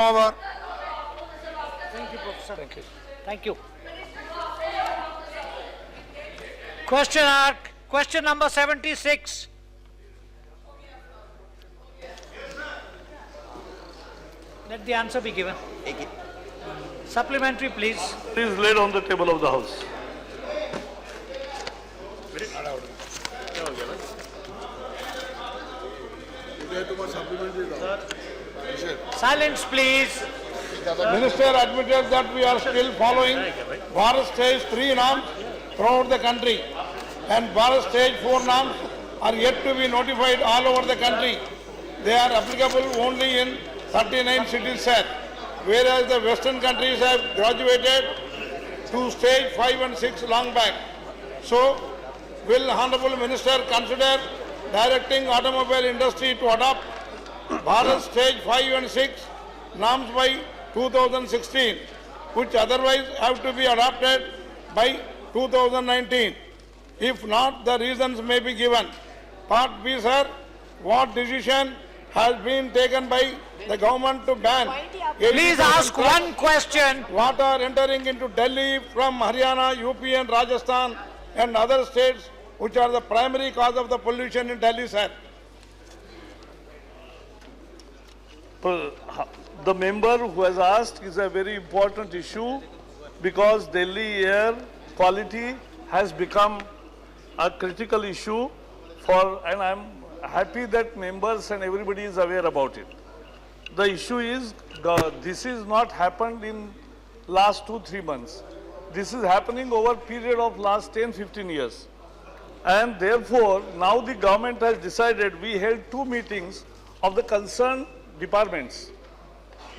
Over. Thank you, Professor. Thank you. Thank you. Question number 76. Let the answer be given. Supplementary, please. Is laid on the table of the House. Silence, please. Minister admitted that we are still following Bharat Stage 3 norms throughout the country, and Bharat Stage 4 norms are yet to be notified all over the country. They are applicable only in 39 cities, sir, whereas the Western countries have graduated to Stage 5 and 6 long back. So, will Honorable Minister consider directing automobile industry to adopt Bharat Stage 5 and 6 norms by 2016, which otherwise have to be adopted by 2019. If not, the reasons may be given. Part B, sir, what decision has been taken by the government to ban Please ask one question. water entering into Delhi from Haryana, UP and Rajasthan and other states which are the primary cause of the pollution in Delhi, sir? The member who has asked is a very important issue because Delhi air quality has become a critical issue and I am happy that members and everybody is aware about it. The issue is this is not happened in last 2-3 months. This is happening over a period of last 10-15 years. And therefore, now the government has decided, we held 2 meetings of the concerned departments.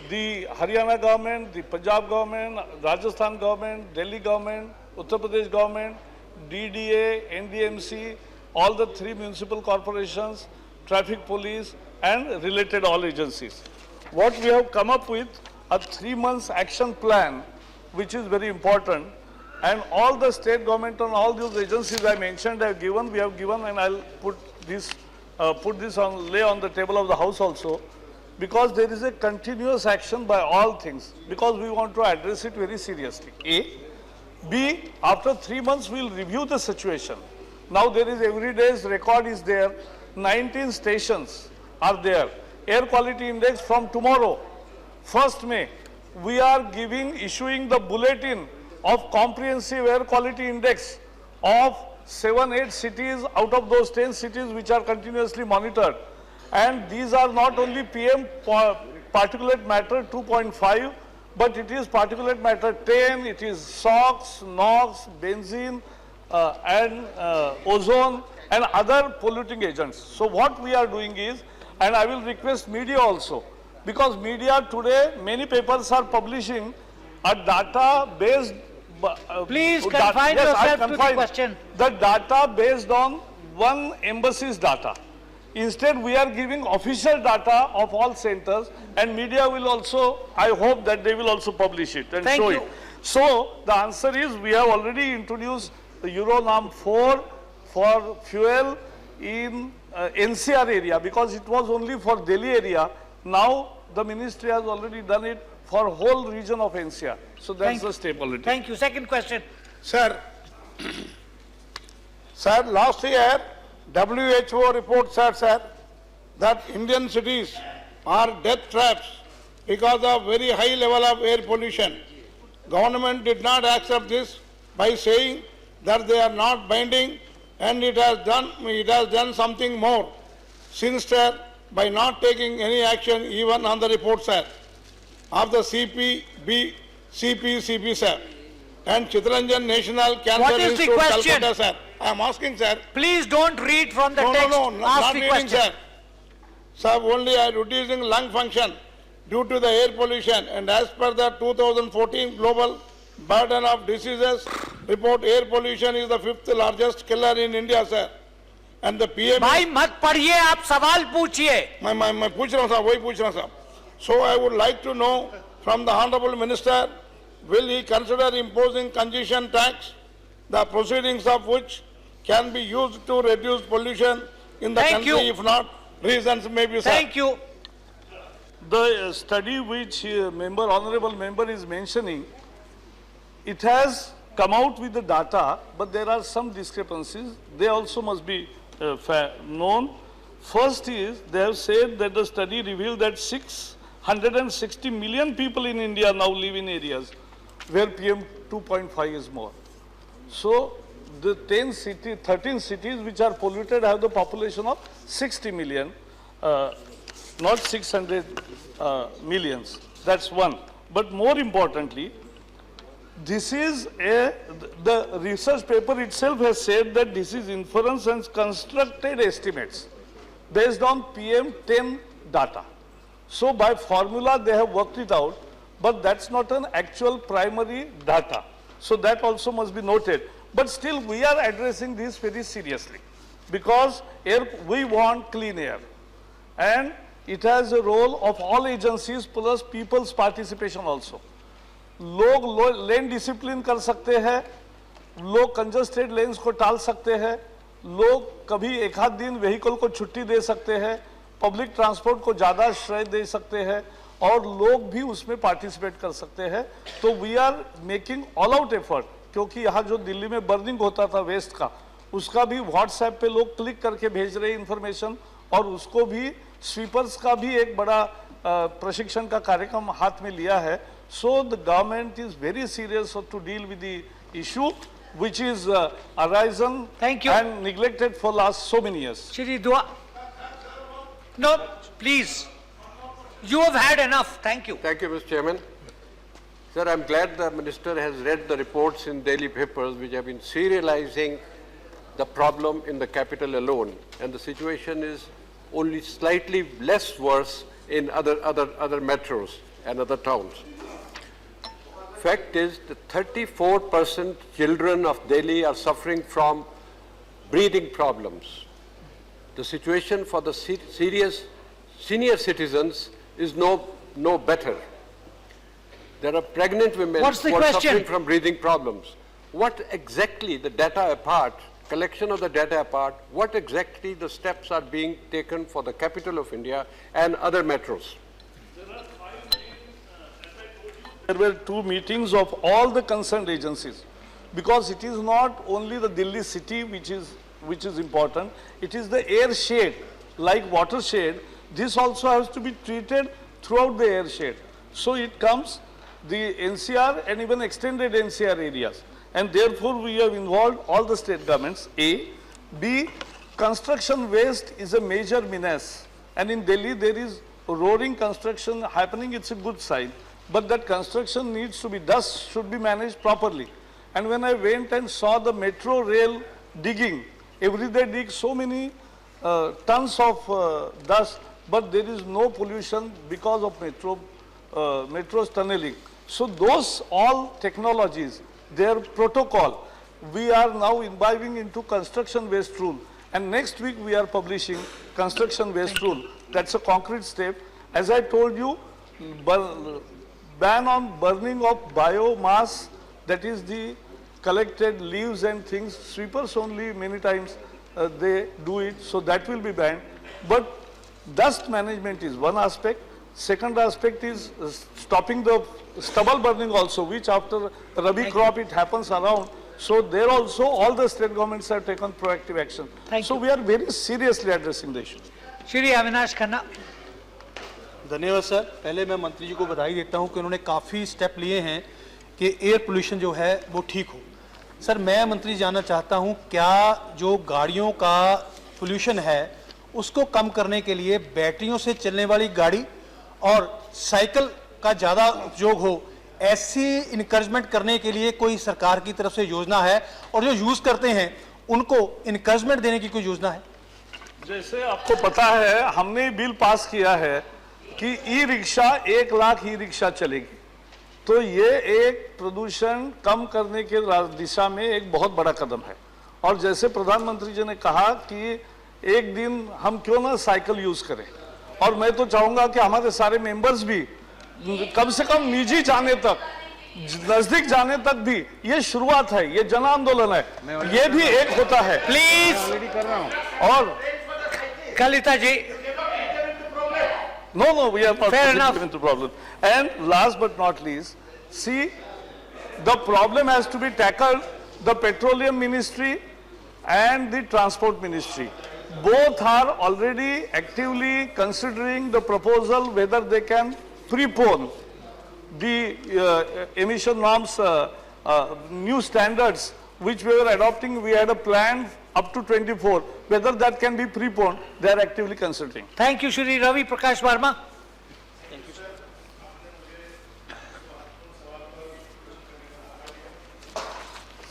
The Haryana government, the Punjab government, Rajasthan government, Delhi government, Uttar Pradesh government, DDA, NDMC, all the 3 municipal corporations, traffic police and related all agencies. What we have come up with a 3 months action plan, which is very important, and all the state government and all those agencies I mentioned we have given, and I'll put this lay on the table of the House also, because there is a continuous action by all things, because we want to address it very seriously. A. B. After 3 months, we will review the situation. Now there is every day's record is there, 19 stations are there. Air quality index from tomorrow, 1st May, we are issuing the bulletin of comprehensive air quality index of 7-8 cities out of those 10 cities which are continuously monitored. And these are not only PM particulate matter 2.5, but it is particulate matter 10, it is SOx, NOx, benzene, and ozone and other polluting agents. So what we are doing is, and I will request media also, because media today, many papers are publishing a data based. Please confine yourself to the question. The data based on one embassy's data. Instead, we are giving official data of all centers, and media will also, I hope that they will also publish it and show it. So, the answer is, we have already introduced the Euro norm 4 for fuel in NCR area, because it was only for Delhi area. Now, the ministry has already done it for whole region of NCR. So, that's the step already. Thank you. Second question. Sir, sir, last year WHO report said, sir, that Indian cities are death traps because of very high level of air pollution. Government did not accept this by saying that they are not binding, and it has done something more since, sir, by not taking any action even on the report, sir, of the CPCB, sir, and Chittaranjan National Cancer Institute, Calcutta, sir. I am asking, sir. Please don't read from the text. No, ask not the reading, question. sir. Sir, only reducing lung function due to the air pollution, and as per the 2014 Global Burden of Diseases report, air pollution is the 5th largest killer in India, sir. And the PM... भाई मत पढ़िए, आप सवाल पूछिए. मैं पूछ रहा हूँ साहब, वही पूछ रहा हूँ साहब. So I would like to know from the Honorable Minister, will he consider imposing congestion tax, the proceedings of which can be used to reduce pollution in the country? If not, reasons may be, sir. Thank you. the study which honorable member is mentioning, it has come out with the data, but there are some discrepancies. They also must be known. First is, they have said that the study revealed that 660 million people in India now live in areas where PM 2.5 is more. So the 13 cities which are polluted have the population of 60 million, not 600 millions. That's one. But more importantly, this is the research paper itself has said that this is inference and constructed estimates based on PM10 data. So by formula they have worked it out, but that's not an actual primary data. So that also must be noted. But still we are addressing this very seriously because we want clean air. And it has a role of all agencies plus people's participation also. लोग लेन discipline कर सकते हैं, लोग congested lens को टाल सकते हैं, लोग कभी एक आध दिन व्हीकल को छुट्टी दे सकते हैं, पब्लिक ट्रांसपोर्ट को ज़्यादा श्रेय दे सकते हैं और लोग भी उसमें पार्टिसिपेट कर सकते हैं. तो we are making all out effort, क्योंकि यहाँ जो दिल्ली में बर्निंग होता था वेस्ट का, उसका भी व्हाट्सएप पे लोग क्लिक करके भेज रहे इंफॉर्मेशन और उसको भी स्वीपर्स का भी एक बड़ा प्रशिक्षण का कार्यक्रम हाथ में लिया है. So the government is very serious to deal with the issue which is arisen and neglected for last so many years. Shri Dua. No, please. You have had enough. Thank you. Thank you, Mr. Chairman. Sir, I'm glad the Minister has read the reports in daily papers which have been serializing the problem in the capital alone, and the situation is only slightly less worse in other metros and other towns. Fact is that 34% children of Delhi are suffering from breathing problems. The situation for the senior citizens is no better. There are pregnant women who are suffering from breathing problems. What exactly the data apart, collection of the data apart, what exactly the steps are being taken for the capital of India and other metros? There were 2 meetings of all the concerned agencies, because it is not only the Delhi city which is important, it is the air shade, like watershed. This also has to be treated throughout the air shade. So it comes the NCR and even extended NCR areas, and therefore we have involved all the state governments. A. B. Construction waste is a major menace, and in Delhi there is roaring construction happening. It's a good sign. But that construction needs to be, dust should be managed properly. And when I went and saw the metro rail digging, every day dig so many tons of dust, but there is no pollution because of metro's tunneling. So those all technologies, their protocol, we are now imbibing into construction waste rule. And next week we are publishing construction waste rule. That's a concrete step. As I told you, ban on burning of biomass, that is the collected leaves and things. Sweepers only many times they do it, so that will be banned. But dust management is one aspect. Second aspect is stopping the stubble burning also, which after Rabi crop it happens around. So there also all the state governments have taken proactive action. So we are very seriously addressing the issue. Shri Avinash Khanna. धन्यवाद sir. पहले मैं मंत्री जी को बधाई देता हूं कि उन्होंने काफ़ी स्टेप लिए हैं कि एयर पोल्यूशन जो है वो ठीक हो. सर मैं मंत्री जानना चाहता हूं, क्या जो गाड़ियों का पोल्यूशन है उसको कम करने के लिए बैटरियों से चलने वाली गाड़ी और साइकिल का ज़्यादा उपयोग हो, ऐसी इनकरेजमेंट करने के लिए कोई सरकार की तरफ से योजना है, और जो यूज़ करते हैं उनको इनकरेजमेंट देने की कोई योजना है? जैसे आपको पता है, हमने बिल पास किया है कि e rickshaw 1 lakh e rickshaw चलेगी, तो ये एक प्रदूषण कम करने के दिशा में एक बहुत बड़ा कदम है. और जैसे प्रधानमंत्री जी ने कहा कि एक दिन हम क्यों ना साइकिल यूज करें, और मैं तो चाहूंगा कि हमारे सारे मेंबर्स भी कम से कम निजी जाने तक, नजदीक जाने तक भी, ये शुरुआत है, ये जन आंदोलन है, ये भी एक होता है. प्लीज और कलिता जी, No, we are not Fair getting enough. into problem. And last but not least, see, the problem has to be tackled, the petroleum ministry and the transport ministry. Both are already actively considering the proposal whether they can prepone the emission norms, new standards which we were adopting. We had a plan up to 24. Whether that can be preponed, they are actively considering. Thank you, Shri Ravi Prakash Verma.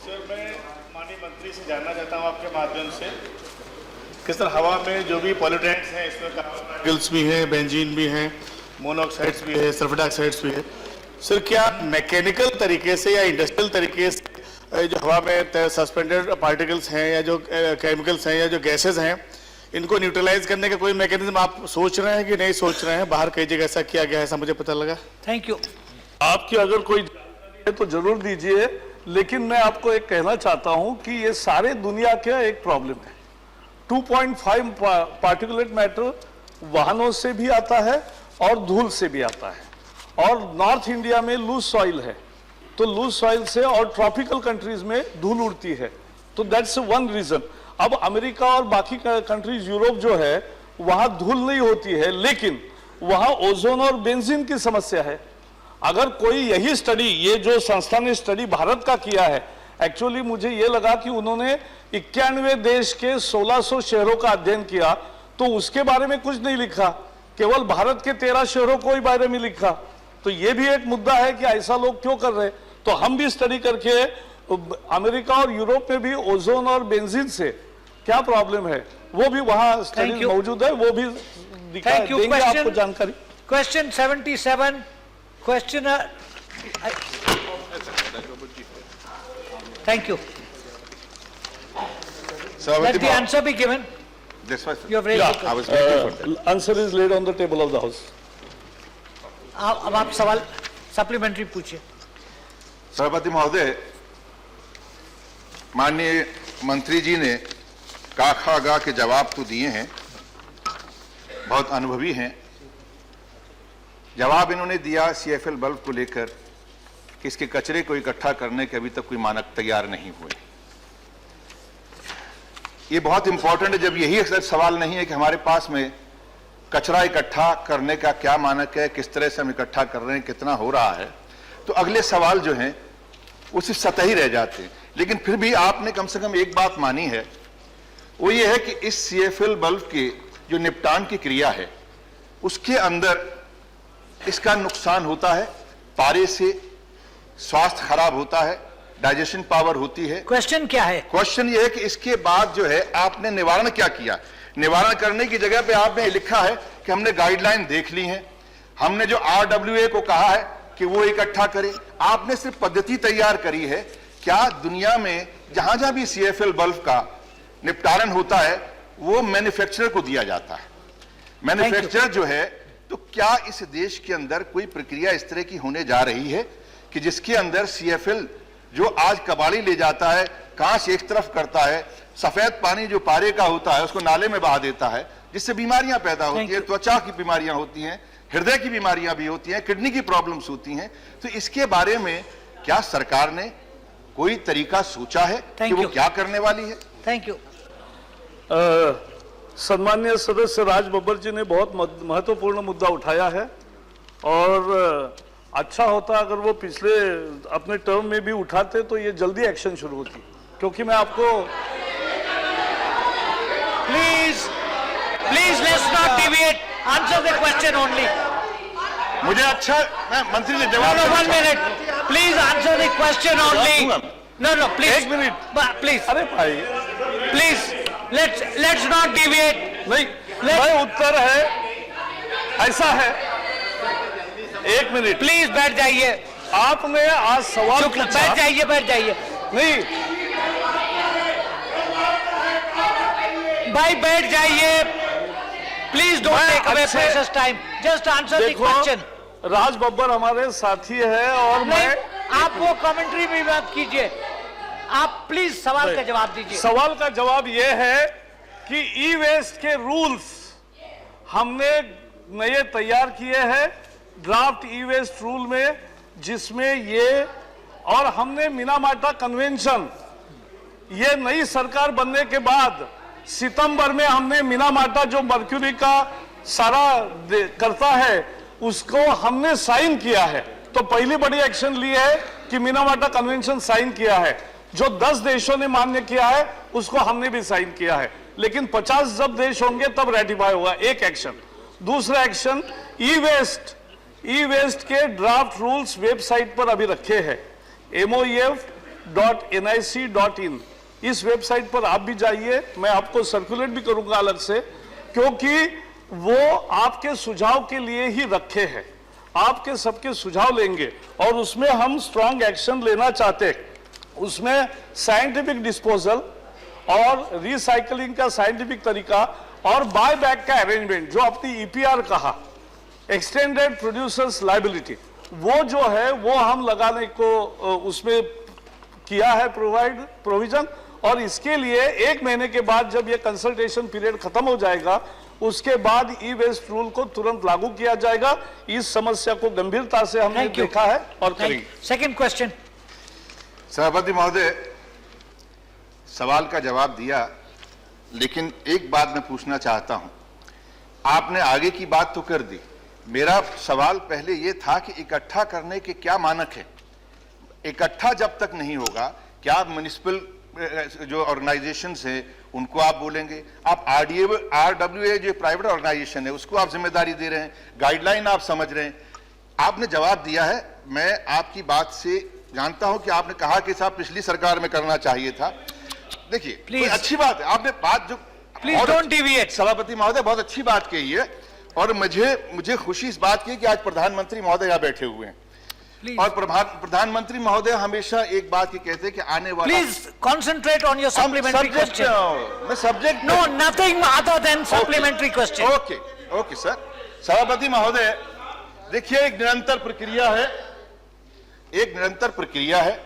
Sir मैं माननीय मंत्री से जानना चाहता हूं आपके माध्यम से कि सर हवा में जो भी पॉल्यूटेंट्स हैं इसमें कार्बन भी हैं, बेंजीन भी हैं, मोनोऑक्साइड्स भी है, सल्फर डाइऑक्साइड्स भी है। सर क्या मैकेनिकल तरीके से या इंडस्ट्रियल तरीके से जो हवा में सस्पेंडेड पार्टिकल्स हैं या जो केमिकल्स हैं या जो गैसेज हैं इनको न्यूट्रलाइज करने का कोई मैकेनिज्म आप सोच रहे हैं कि नहीं सोच रहे हैं? बाहर कई जगह ऐसा किया गया है, ऐसा मुझे पता लगा। Thank you. आपकी अगर कोई जानकारी है तो जरूर दीजिए, लेकिन मैं आपको एक कहना चाहता हूं कि ये सारे दुनिया का एक प्रॉब्लम है। 2.5 पार्टिकुलेट मैटर वाहनों से भी आता है और धूल से भी आता है, और नॉर्थ इंडिया में लूज सॉइल है, तो लूज सॉइल से और ट्रॉपिकल कंट्रीज में धूल उड़ती है, तो दैट्स वन रीजन। अब अमेरिका और बाकी कंट्रीज यूरोप जो है वहां धूल नहीं होती है, लेकिन वहां ओजोन और बेंजीन की समस्या है। अगर कोई यही स्टडी, ये जो संस्था ने स्टडी भारत का किया है, एक्चुअली मुझे ये लगा कि उन्होंने 91 देश के 1600 शहरों का अध्ययन किया, तो उसके बारे में कुछ नहीं लिखा, केवल भारत के 13 शहरों को ही बारे में लिखा। तो ये भी एक मुद्दा है कि ऐसा लोग क्यों कर रहे हैं। तो हम भी स्टडी करके अमेरिका और यूरोप में भी ओजोन और बेंजीन से क्या प्रॉब्लम है वो भी वहां स्टडी मौजूद है, वो भी देंगे आपको जानकारी। Question 77. Questioner. Thank you. Let the answer be given. This was, You have raised the I was waiting for that. Answer is laid on the table of the house. अब आप सवाल सप्लीमेंट्री पूछिए। सभापति महोदय, माननीय मंत्री जी ने काखा गा के जवाब तो दिए हैं, बहुत अनुभवी हैं। जवाब इन्होंने दिया सीएफएल बल्ब को लेकर कि इसके कचरे को इकट्ठा करने के अभी तक कोई मानक तैयार नहीं हुए। ये बहुत इंपॉर्टेंट है, जब यही अक्सर सवाल नहीं है कि हमारे पास में कचरा इकट्ठा करने का क्या मानक है, किस तरह से हम इकट्ठा कर रहे हैं, कितना हो रहा है, तो अगले सवाल जो हैं वो सिर्फ सतही रह जाते हैं। लेकिन फिर भी आपने कम से कम एक बात मानी है, वो ये है कि इस सीएफएल बल्ब के जो निपटान की क्रिया है उसके अंदर इसका नुकसान होता है, पारे से स्वास्थ्य खराब होता है, डाइजेशन पावर होती है। क्वेश्चन क्या है? क्वेश्चन ये है कि इसके बाद जो है आपने निवारण क्या किया? निवारण करने की जगह पे आपने लिखा है कि हमने गाइडलाइन देख ली है, हमने जो आरडब्ल्यूए को कहा है कि वो इकट्ठा करे। आपने सिर्फ पद्धति तैयार करी है। क्या दुनिया में जहां जहां भी सीएफएल बल्ब का निपटारण होता है वो मैन्युफैक्चरर को दिया जाता है? मैन्युफैक्चरर जो है, तो क्या इस देश के अंदर कोई प्रक्रिया इस तरह की होने जा रही है कि जिसके अंदर सीएफएल जो आज कबाड़ी ले जाता है, कांच एक तरफ करता है, सफेद पानी जो पारे का होता है उसको नाले में बहा देता है, जिससे बीमारियां पैदा होती है, त्वचा की बीमारियां होती हैं, हृदय की बीमारियां भी होती हैं, किडनी की प्रॉब्लम्स होती हैं। तो इसके बारे में क्या सरकार ने कोई तरीका सोचा है कि वो क्या करने वाली है? Thank you. सम्मानीय सदस्य राज बब्बर जी ने बहुत महत्वपूर्ण मुद्दा उठाया है, और अच्छा होता अगर वो पिछले अपने टर्म में भी उठाते तो ये जल्दी एक्शन शुरू होती, क्योंकि मैं आपको please let's not deviate, answer the question only. मुझे अच्छा, मैं मंत्री जी जवाब No, 1 minute. Please answer the question only. No, please. एक मिनट, Please. अरे भाई Please. Let's not deviate. नहीं, भाई उत्तर है ऐसा है। एक मिनट प्लीज बैठ जाइए। आपने आज सवाल पूछा, बैठ जाइए। नहीं भाई बैठ जाइए। Please don't take away precious time, just answer the question. Raj Babbar हमारे साथी है, और मैं आप वो कमेंट्री भी मत कीजिए, आप प्लीज सवाल का जवाब दीजिए। सवाल का जवाब यह है कि ई वेस्ट के रूल्स हमने नए तैयार किए हैं ड्राफ्ट ई वेस्ट रूल में, जिसमें ये और हमने मिनामाटा कन्वेंशन, ये नई सरकार बनने के बाद सितंबर में हमने मिनामाटा जो मर्क्यूरी का सारा करता है उसको हमने साइन किया है। तो पहली बड़ी एक्शन ली है कि मिनामाटा कन्वेंशन साइन किया है, जो 10 देशों ने मान्य किया है उसको हमने भी साइन किया है, लेकिन 50 जब देश होंगे तब रेटिफाई होगा, एक एक्शन। दूसरा एक्शन, ई वेस्ट के ड्राफ्ट रूल्स वेबसाइट पर अभी रखे हैं, moef.nic.in, इस वेबसाइट पर आप भी जाइए, मैं आपको सर्कुलेट भी करूंगा अलग से, क्योंकि वो आपके सुझाव के लिए ही रखे हैं, आपके सबके सुझाव लेंगे और उसमें हम स्ट्रॉन्ग एक्शन लेना चाहते हैं। उसमें साइंटिफिक डिस्पोजल और रिसाइकलिंग का साइंटिफिक तरीका और बाय बैक का अरेंजमेंट, जो अपनी ईपीआर कहा, एक्सटेंडेड प्रोड्यूसर्स लायबिलिटी, वो जो है वो हम लगाने को उसमें किया है प्रोविजन, और इसके लिए 1 महीने के बाद जब ये कंसल्टेशन पीरियड खत्म हो जाएगा उसके बाद ई वेस्ट रूल को तुरंत लागू किया जाएगा। इस समस्या को गंभीरता से हमने देखा है और करेंगे। Second question. सभापति महोदय, सवाल का जवाब दिया, लेकिन एक बात मैं पूछना चाहता हूं। आपने आगे की बात तो कर दी, मेरा सवाल पहले यह था कि इकट्ठा करने के क्या मानक है? इकट्ठा जब तक नहीं होगा, क्या म्युनिसिपल जो ऑर्गेनाइजेशंस है उनको आप बोलेंगे? आप RWA जो प्राइवेट ऑर्गेनाइजेशन है उसको आप जिम्मेदारी दे रहे हैं, गाइडलाइन आप समझ रहे हैं। आपने जवाब दिया है, मैं आपकी बात से जानता हूं कि आपने कहा कि साहब पिछली सरकार में करना चाहिए था। देखिए, कोई अच्छी बात है, आपने बात जो प्लीज डोंट डिविएट। सभापति महोदय बहुत अच्छी बात कही है, और मुझे खुशी इस बात की कि आज प्रधानमंत्री महोदय यहाँ बैठे हुए हैं। और प्रधानमंत्री महोदय हमेशा एक बात ही कहते हैं कि आने वाला, please concentrate on your supplementary question. मैं subject, no nothing other than supplementary question. Okay sir. सभापति महोदय, देखिए, एक निरंतर प्रक्रिया है,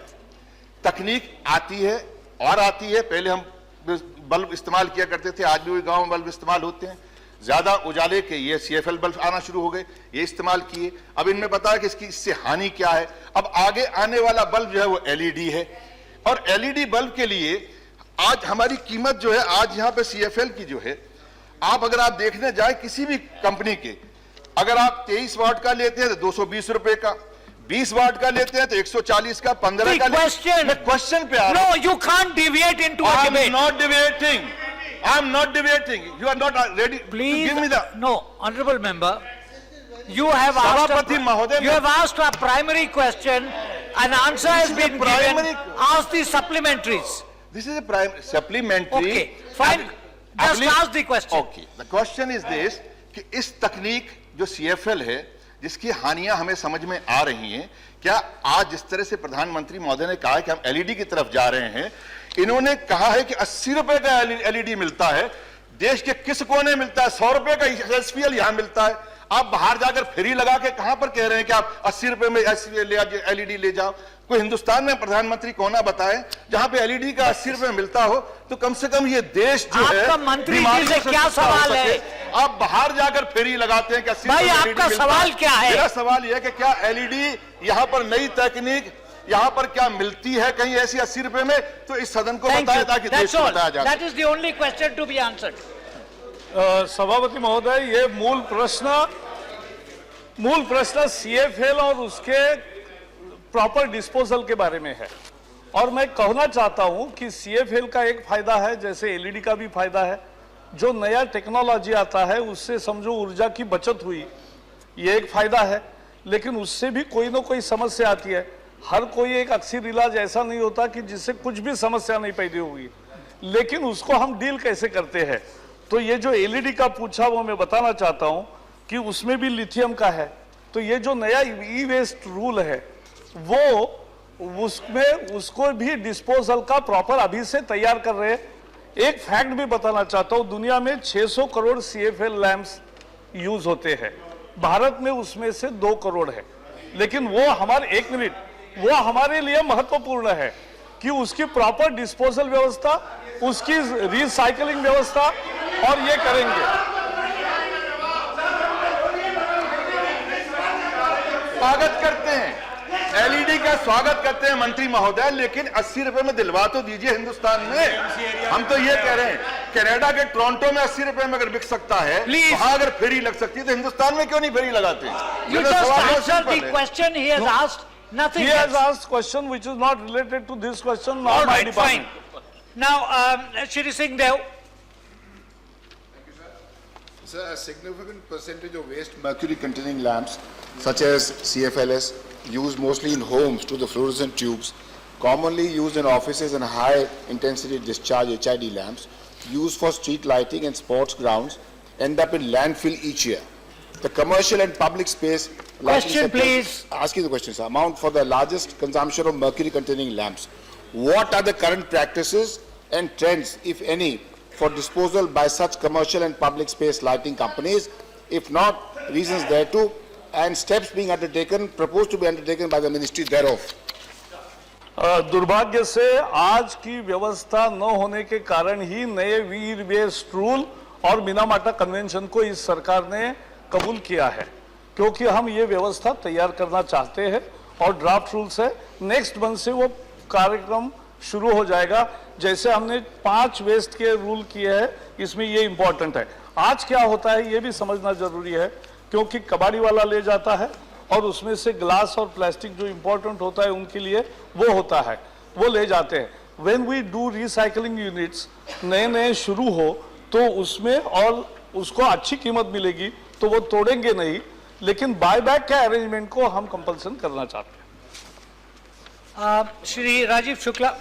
तकनीक आती है और आती है। पहले हम बल्ब इस्तेमाल किया करते थे, आज भी गांव में बल्ब इस्तेमाल होते हैं, ज्यादा उजाले के ये CFL बल्ब आना शुरू हो गए, ये इस्तेमाल किए। अब इनमें पता है कि इससे हानि क्या है। अब आगे आने वाला बल्ब जो है वो LED है, और LED बल्ब के लिए आज हमारी कीमत जो है, आज यहाँ पे CFL की जो है, अगर आप देखने जाए किसी भी कंपनी के, अगर आप 23 वाट का लेते हैं तो 220 रुपए का, 20 वाट का लेते हैं तो 140 का, 15 का। क्वेश्चन पे आ रहा हूं। No, you can't deviate into a debate. I'm not debating. You are not ready. Please, to give me the. no, honorable member, you have asked a primary question, an answer has been given. Ask the supplementaries. This is a supplementary. Okay, fine. Just ask the question. Okay. The question is this, कि इस तकनीक जो CFL है, जिसकी हानियां हमें समझ में आ रही हैं, क्या आज जिस तरह से प्रधानमंत्री महोदय ने कहा कि हम LED की तरफ जा रहे हैं, इन्होंने कहा है कि 80 रुपए का LED मिलता है, देश के किस कोने मिलता है? 100 रुपए का SPL यहां मिलता है। आप बाहर जाकर फेरी लगा के कहां पर कह रहे हैं कि आप 80 रुपए में LED ले जाओ? कोई हिंदुस्तान में प्रधानमंत्री कोना बताए जहां पे LED का 80 रुपए मिलता हो, तो कम से कम ये देश जो है, आपका मंत्री जी से क्या सवाल है? आप बाहर जाकर फेरी लगाते हैं कि 80 भाई, आपका सवाल क्या है? मेरा सवाल यह है कि क्या LED यहां पर नई तकनीक यहां पर क्या मिलती है कहीं ऐसी 80 रुपए में? तो इस सदन को बताया ताकि देश को बताया जाए। That is the only question to be answered. सभापति महोदय, ये मूल प्रश्न CFL और उसके प्रॉपर डिस्पोजल के बारे में है। और मैं कहना चाहता हूं कि CFL का एक फायदा है, जैसे LED का भी फायदा है। जो नया टेक्नोलॉजी आता है उससे समझो ऊर्जा की बचत हुई, ये एक फायदा है। लेकिन उससे भी कोई ना कोई समस्या आती है। हर कोई एक अक्सर इलाज ऐसा नहीं होता कि जिससे कुछ भी समस्या नहीं पैदा होगी, लेकिन उसको हम डील कैसे करते हैं। तो ये जो LED का पूछा वो मैं बताना चाहता हूं कि उसमें भी लिथियम का है। तो ये जो नया ई वेस्ट रूल है वो उसमें उसको भी डिस्पोजल का प्रॉपर अभी से तैयार कर रहे हैं। एक फैक्ट भी बताना चाहता हूं, दुनिया में 600 करोड़ CFL लैंप्स यूज होते हैं, भारत में उसमें से 2 करोड़ है। लेकिन वो हमारे लिए महत्वपूर्ण है कि उसकी प्रॉपर डिस्पोजल व्यवस्था, उसकी रिसाइकलिंग व्यवस्था, और ये करेंगे। स्वागत करते हैं, एलईडी का स्वागत करते हैं मंत्री महोदय, लेकिन 80 रुपए में दिलवा तो दीजिए हिंदुस्तान में। हम तो ये कह रहे हैं, कनाडा के टोरंटो में 80 रुपए में अगर बिक सकता है, वहां अगर फेरी लग सकती है तो हिंदुस्तान में क्यों नहीं फेरी लगाते? You just answered the question he has asked, nothing He has else. asked question which is not related to this question nor All my right, fine. department. Now, Shri Singh Dev. Sir, a significant percentage of waste mercury containing lamps such as CFLS used mostly in homes to the fluorescent tubes, commonly used in offices and high intensity discharge HID lamps used for street lighting and sports grounds end up in landfill each year. The commercial and public space lighting Question, sectors- please. Asking the question, sir. Amount for the largest consumption of mercury containing lamps. What are the current practices and trends, if any, for disposal by such commercial and public space lighting companies? If not, reasons thereto, and steps being undertaken, proposed to be undertaken by the ministry thereof. दुर्भाग्य से आज की व्यवस्था न होने के कारण ही नए वीर वेस्ट रूल और मिनामाटा कन्वेंशन को इस सरकार ने कबूल किया है, क्योंकि हम ये व्यवस्था तैयार करना चाहते हैं और ड्राफ्ट रूल्स है, नेक्स्ट मंथ से वो कार्यक्रम शुरू हो जाएगा। जैसे हमने 5 वेस्ट के रूल किए हैं, इसमें ये इंपॉर्टेंट है। आज क्या होता है ये भी समझना जरूरी है, क्योंकि कबाड़ी वाला ले जाता है और उसमें से ग्लास और प्लास्टिक जो इंपॉर्टेंट होता है उनके लिए वो होता है, वो ले जाते हैं। When we do recycling units नए नए शुरू हो तो उसमें और उसको अच्छी कीमत मिलेगी तो वो तोड़ेंगे नहीं, लेकिन बायबैक के अरेंजमेंट को हम कंपल्सन करना चाहते हैं। Shri Rajiv Shukla.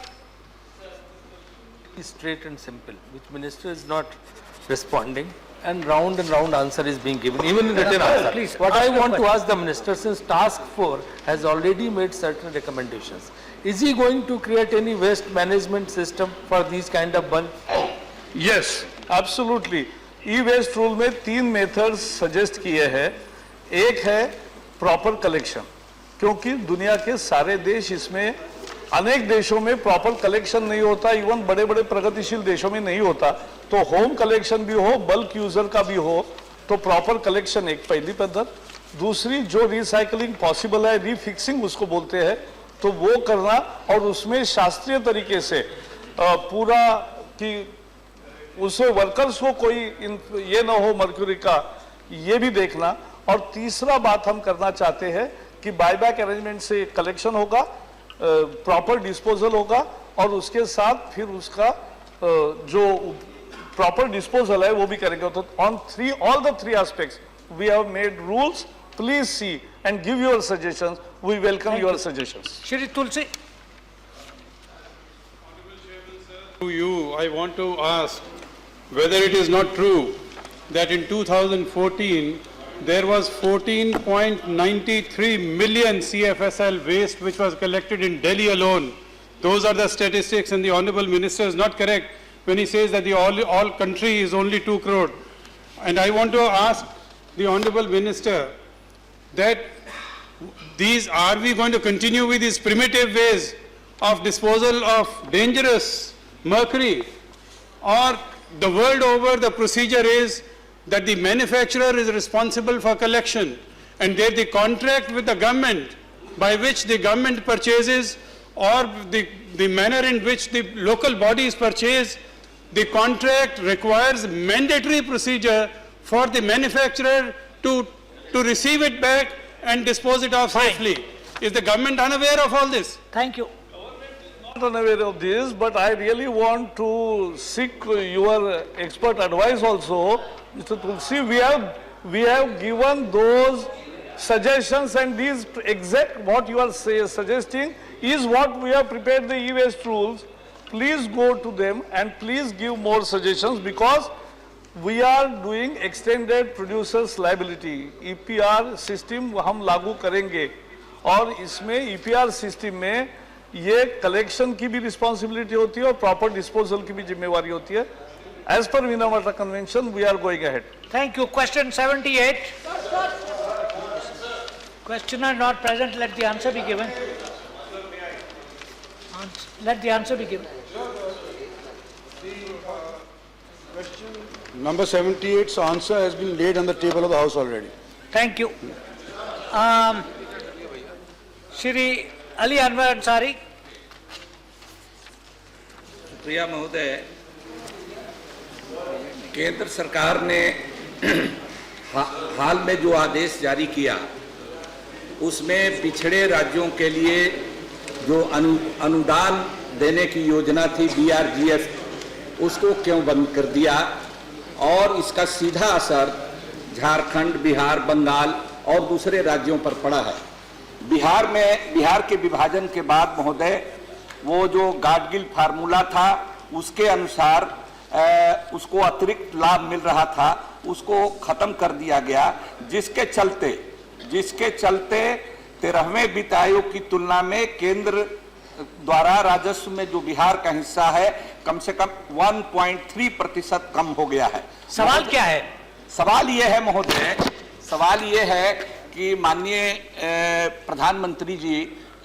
Straight and simple, which minister is not responding, and round answer is being given, even in written answer. Please, What ask I your want to question. ask the minister, since task 4 has already made certain recommendations, is he going to create any waste management system for these kind of bulk? Yes absolutely. E waste rule में 3 methods suggest किए हैं। एक है proper collection, क्योंकि दुनिया के सारे देश इसमें, अनेक देशों में प्रॉपर कलेक्शन नहीं होता, इवन बड़े बड़े प्रगतिशील देशों में नहीं होता, तो होम कलेक्शन भी हो, बल्क यूजर का भी हो, तो प्रॉपर कलेक्शन एक पहली पद्धत। दूसरी जो रिसाइकलिंग पॉसिबल है, रीफिक्सिंग उसको बोलते हैं, तो वो करना और उसमें शास्त्रीय तरीके से पूरा कि उसमें वर्कर्स को कोई ये ना हो मर्क्यूरी का, ये भी देखना। और तीसरा बात हम करना चाहते हैं कि बायबैक अरेंजमेंट से कलेक्शन होगा, प्रॉपर डिस्पोजल होगा और उसके साथ फिर उसका जो प्रॉपर डिस्पोजल है वो भी करेंगे। तो on all the 3 aspects we have made rules. Please see and give your suggestions, we welcome your suggestions. Shri Tulsi. To you, I want to ask whether it is not true that in 2014 there was 14.93 million CFSL waste which was collected in Delhi alone. Those are the statistics, and the Honorable Minister is not correct when he says that the all country is only 2 crore. And I want to ask the Honorable Minister that are we going to continue with these primitive ways of disposal of dangerous mercury, or the world over the procedure is that the manufacturer is responsible for collection and that the contract with the government by which the government purchases, or the manner in which the local bodies purchase, the contract requires mandatory procedure for the manufacturer to receive it back and dispose it off safely. Is the government unaware of all this? Thank you. Not unaware of this, but I really want to seek your expert advice also. Mr. Tulsi, we have given those suggestions, and these exact what you are suggesting is what we have prepared the e-waste rules. Please go to them and please give more suggestions, because we are doing extended producers liability. EPR system हम लागू करेंगे और इसमें EPR system में ये collection की भी responsibility होती है और प्रॉपर डिस्पोजल की भी जिम्मेवारी होती है। As per Minamata Convention, we are going ahead. Thank you. Question 78. Questioner not present, let the answer be given. Let the answer be given. Number 78's answer has been laid on the table of the House already. Thank you. Shri Ali Anwar Ansari. प्रिया महोदय, केंद्र सरकार ने हाल में जो आदेश जारी किया उसमें पिछड़े राज्यों के लिए जो अनुदान देने की योजना थी BRGF, उसको क्यों बंद कर दिया और इसका सीधा असर झारखंड, बिहार, बंगाल और दूसरे राज्यों पर पड़ा है। बिहार के विभाजन के बाद महोदय वो जो गाडगिल फार्मूला था उसके अनुसार उसको अतिरिक्त लाभ मिल रहा था, उसको खत्म कर दिया गया, जिसके चलते 13वें वित्त आयोग की तुलना में केंद्र द्वारा राजस्व में जो बिहार का हिस्सा है कम से कम 1.3% कम हो गया है। सवाल क्या है? सवाल ये है महोदय, सवाल ये है कि माननीय प्रधानमंत्री जी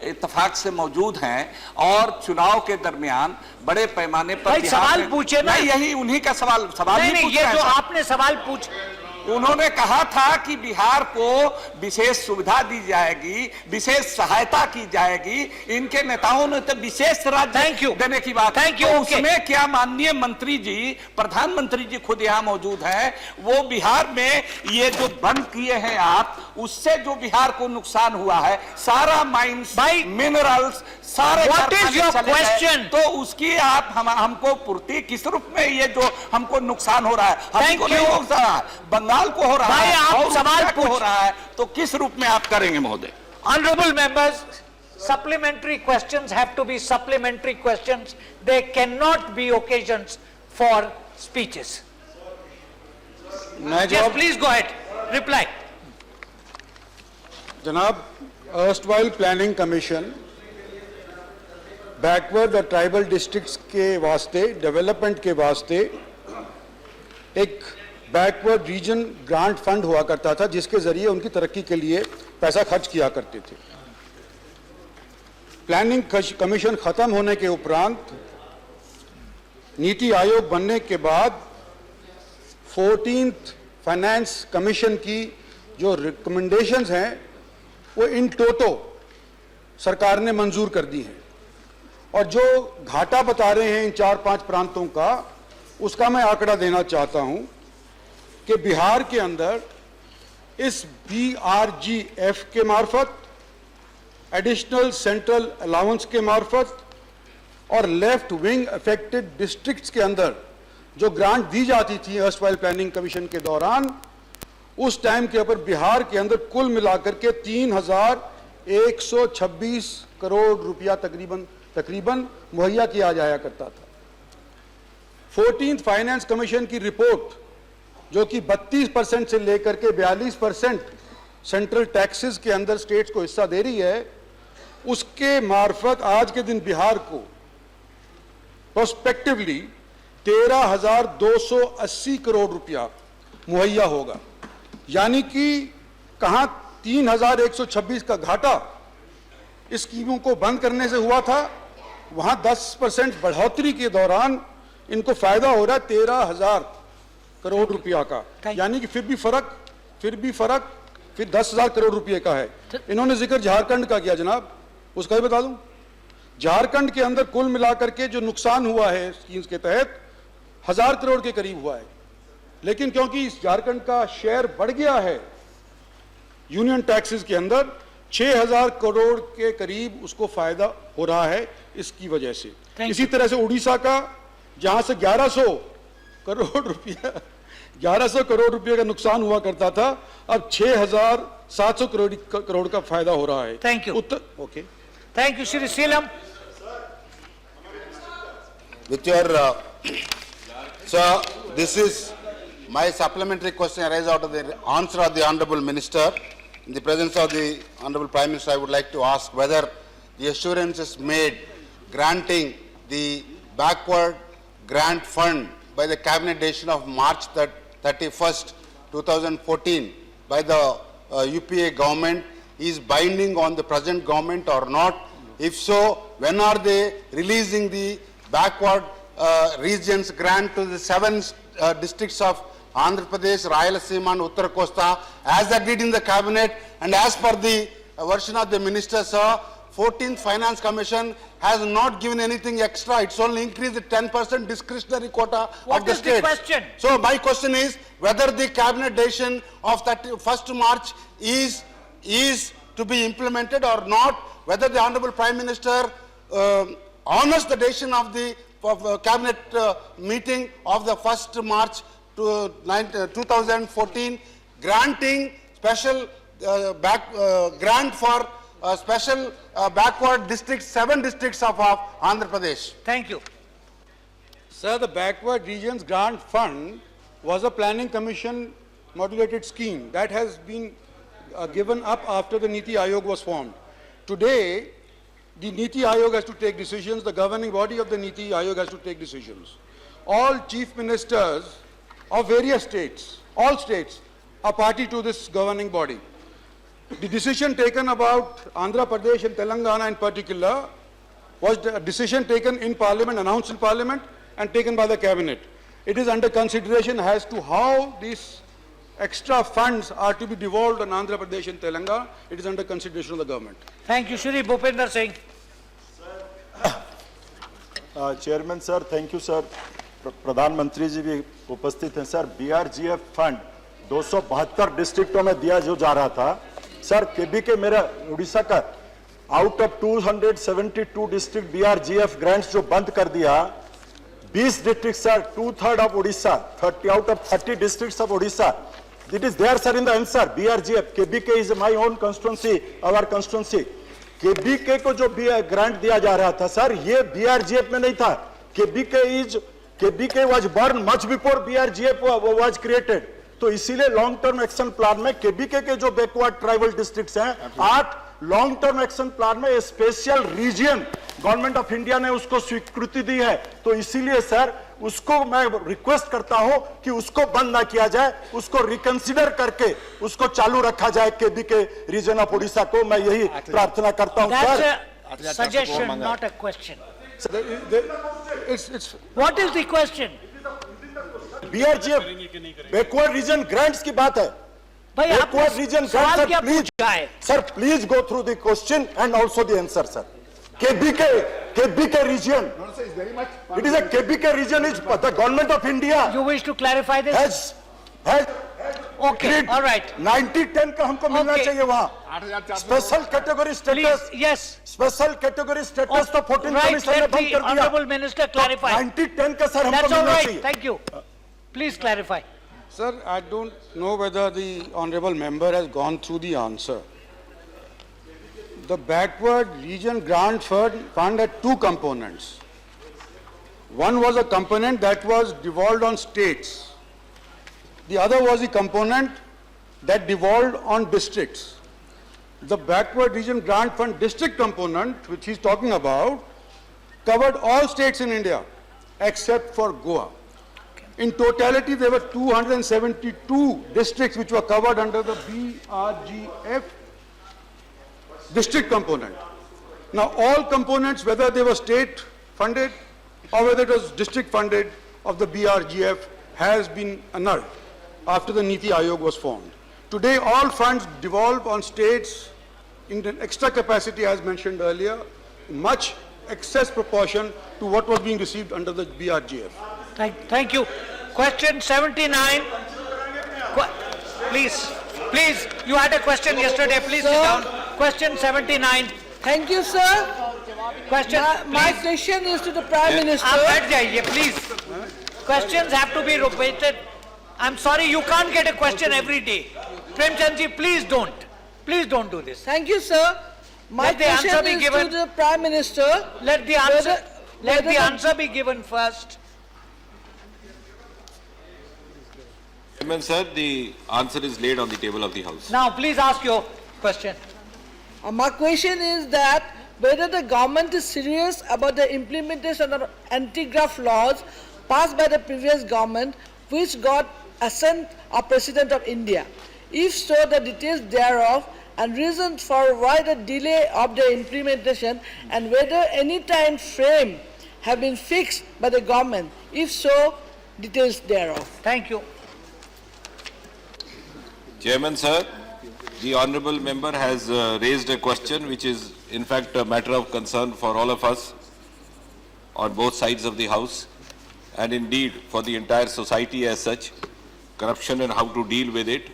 इत्तेफाक से मौजूद हैं और चुनाव के दरमियान बड़े पैमाने पर सवाल पूछे ना, यही उन्हीं का सवाल नहीं, ये जो आपने सवाल पूछ, उन्होंने कहा था कि बिहार को विशेष सुविधा दी जाएगी, विशेष सहायता की जाएगी, इनके नेताओं ने तो विशेष राज्य देने की बात। Thank you. उसमें क्या माननीय मंत्री जी, प्रधानमंत्री जी खुद यहाँ मौजूद हैं, वो बिहार में ये जो बंद किए हैं आप, उससे जो बिहार को नुकसान हुआ है, सारा माइंस, मिनरल्स, सारे क्वेश्चन, तो उसकी आप हमको पूर्ति किस रूप में, ये जो हमको नुकसान हो रहा है, हमको नहीं हो रहा है, बंगाल को हो रहा है, आप सवाल को हो रहा है, तो किस रूप में आप करेंगे महोदय? Honorable members, supplementary questions have to be supplementary questions. They cannot be occasions for speeches. Yes, please go ahead. Reply. जनाब, erstwhile planning commission बैकवर्ड और ट्राइबल डिस्ट्रिक्ट्स के वास्ते, डेवलपमेंट के वास्ते एक बैकवर्ड रीजन ग्रांट फंड हुआ करता था, जिसके जरिए उनकी तरक्की के लिए पैसा खर्च किया करते थे। प्लानिंग कमीशन खत्म होने के उपरांत नीति आयोग बनने के बाद 14th फाइनेंस कमीशन की जो रिकमेंडेशंस हैं वो इन टोटो सरकार ने मंजूर कर दी हैं, और जो घाटा बता रहे हैं इन 4-5 प्रांतों का, उसका मैं आंकड़ा देना चाहता हूं कि बिहार के अंदर इस BRGF के मार्फत, एडिशनल सेंट्रल अलाउंस के मार्फत और लेफ्ट विंग अफेक्टेड डिस्ट्रिक्ट्स के अंदर जो ग्रांट दी जाती थी अर्स्टवाइल प्लानिंग कमीशन के दौरान, उस टाइम के ऊपर बिहार के अंदर कुल मिलाकर के 3,126 करोड़ रुपया तकरीबन मुहैया किया जाया करता था। 14th फाइनेंस कमीशन की रिपोर्ट, जो कि 32% से लेकर के 42% सेंट्रल टैक्सेस के अंदर स्टेट्स को हिस्सा दे रही है, उसके मार्फत आज के दिन बिहार को प्रोस्पेक्टिवली 13,280 करोड़ रुपया मुहैया होगा। यानी कि कहां 3,126 का घाटा इस स्कीमों को बंद करने से हुआ था, वहां 10% बढ़ोतरी के दौरान इनको फायदा हो रहा है 13,000 करोड़ रुपया का। यानी कि फिर भी फर्क 10,000 करोड़ रुपए का है। इन्होंने जिक्र झारखंड का किया जनाब, उसका भी बता दूं, झारखंड के अंदर कुल मिलाकर के जो नुकसान हुआ है स्कीम्स के तहत 1,000 करोड़ के करीब हुआ है, लेकिन क्योंकि इस झारखंड का शेयर बढ़ गया है यूनियन टैक्सेस के अंदर, 6,000 करोड़ के करीब उसको फायदा हो रहा है इसकी वजह से। इसी तरह से उड़ीसा का, जहां से 1100 करोड़ रुपए का नुकसान हुआ करता था, अब 6,700 करोड़ का फायदा हो रहा है। Thank you. Okay, thank you Shri Seelam. With your so this is my supplementary question arises out of the answer of the Honorable Minister. In the presence of the Honorable Prime Minister, I would like to ask whether the assurances made granting the backward grant fund by the cabinet decision of March 31st, 2014 by the UPA government is binding on the present government or not? If so, when are they releasing the backward regions grant to the 7 districts of Andhra Pradesh, Rayalaseema and Uttara Costa as agreed in the cabinet and as per the version of the minister, sir. 14th Finance Commission has not given anything extra. It's only increased the 10% discretionary quota What of the is the states. question? So my question is whether the cabinet decision of 1st March is to be implemented or not, whether the Honorable Prime Minister honors the decision of the cabinet meeting of the 1st March 2014, granting special grant for special backward districts, 7 districts of Andhra Pradesh. Thank you. Sir, the Backward Regions Grant Fund was a planning commission modulated scheme that has been given up after the Niti Aayog was formed. Today, the Niti Aayog has to take decisions, the governing body of the Niti Aayog has to take decisions. All chief ministers of various states, all states, are party to this governing body. The decision taken about Andhra Pradesh and Telangana in particular was a decision taken in Parliament, announced in Parliament, and taken by the Cabinet. It is under consideration as to how these extra funds are to be devolved on Andhra Pradesh and Telangana. It is under consideration of the government. Thank you. Shri Bhupinder Singh. Chairman sir, thank you sir. प्रधानमंत्री जी भी उपस्थित हैं sir. BRGF fund 272 डिस्ट्रिक्टों में दिया जो जा रहा था सर. केबीके मेरा उड़ीसा का out of 272 district BRGF grants जो बंद कर दिया, 20 district sir, 2/3 of Orissa, 30 out of 30 districts of Orissa. It is there sir in the answer. BRGF, KBK is my own constituency, our constituency. KBK को जो ग्रांट दिया जा रहा था सर, ये BRGF में नहीं था. KBK was born much before BRGF was created. तो इसीलिए लॉन्ग टर्म एक्शन प्लान में केबीके के जो बैकवर्ड ट्राइबल डिस्ट्रिक्ट्स हैं, 8 लॉन्ग टर्म एक्शन प्लान में special region government of India ने उसको स्वीकृति दी है. तो इसीलिए सर उसको मैं रिक्वेस्ट करता हूं कि उसको बंद ना किया जाए, उसको रिकंसिडर करके उसको चालू रखा जाए केबीके रीजन ऑफ उड़ीसा को. मैं यही प्रार्थना करता हूं sir. Suggestion, not a question. What is the question? BRGF backward region grants की बात है. Backward region grants, please sir, please go through the question and also the answer sir. KBK region, it is a KBK region, is the government of India. You wish to clarify this? has okay, all right. 90-10 का हमको मिलना चाहिए वहाँ. Special category status, yes. Special category status तो 14 commission ने बंद कर दिया. Honorable Minister clarify. 90-10 का सर हमको That's all मिलना right. चाहिए. Thank you. Please clarify. Sir, I don't know whether the honorable member has gone through the answer. The backward region grant fund had 2 components. One was a component that was devolved on states. The other was the component that devolved on districts. The backward region grant fund district component, which he's talking about, covered all states in India except for Goa. In totality, there were 272 districts which were covered under the BRGF district component. Now, all components, whether they were state funded or whether it was district funded of the BRGF, has been annulled after the Niti Aayog was formed. Today, all funds devolve on states in an extra capacity, as mentioned earlier, much excess proportion to what was being received under the BRGF. Thank you. Question 79. Please, you had a question yesterday. Please sit down. Question 79. Thank you, sir. Question. My question is to the Prime Minister. आप बैठ जाइए, please. Questions have to be repeated. I'm sorry, you can't get a question every day. Premchand ji, please don't. Please don't do this. Thank you, sir. My question is to the Prime Minister. Let the answer be given first. Chairman, sir, the answer is laid on the table of the House. Now, please ask your question. My question is that whether the government is serious about the implementation of anti-graft laws passed by the previous government, which got assent of President of India. If so, the details thereof and reasons for why the delay of the implementation, and whether any time frame have been fixed by the government. If so, details thereof. Thank you. Chairman, sir, The honorable member has raised a question which is in fact a matter of concern for all of us on both sides of the house and indeed for the entire society as such, corruption and how to deal with it.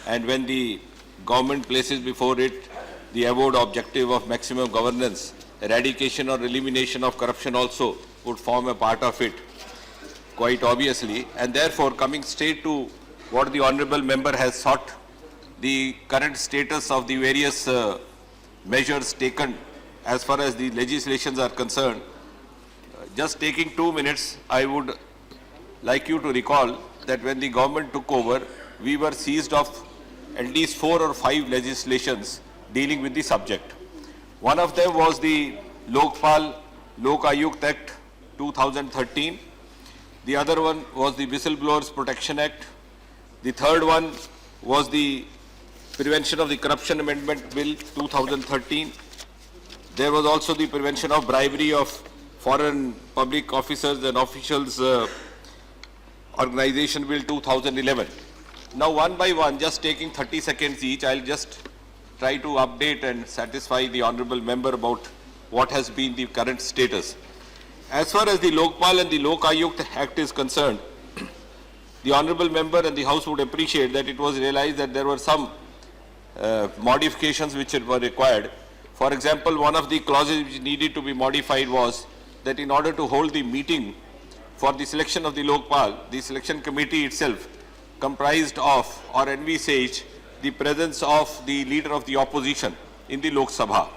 And when the government places before it the avowed objective of maximum governance, eradication or elimination of corruption also would form a part of it, quite obviously. And therefore, coming straight to what the honorable member has sought, the current status of the various measures taken as far as the legislations are concerned, just taking 2 minutes, I would like you to recall that when the government took over, we were seized of at least 4 or 5 legislations dealing with the subject. One of them was the Lokpal Lok Ayukt Act 2013. The other one was the Whistleblowers Protection Act. The third one was the Prevention of the Corruption Amendment Bill 2013. There was also the Prevention of Bribery of Foreign Public Officers and Officials Organization Bill 2011. Now one by one, just taking 30 seconds each, I'll just try to update and satisfy the honorable member about what has been the current status. As far as the Lokpal and the Lok Ayukt Act is concerned, the honorable member and the House would appreciate that it was realized that there were some modifications which were required. For example, one of the clauses which needed to be modified was that in order to hold the meeting for the selection of the Lokpal, the selection committee itself comprised of or envisaged the presence of the leader of the opposition in the Lok Sabha.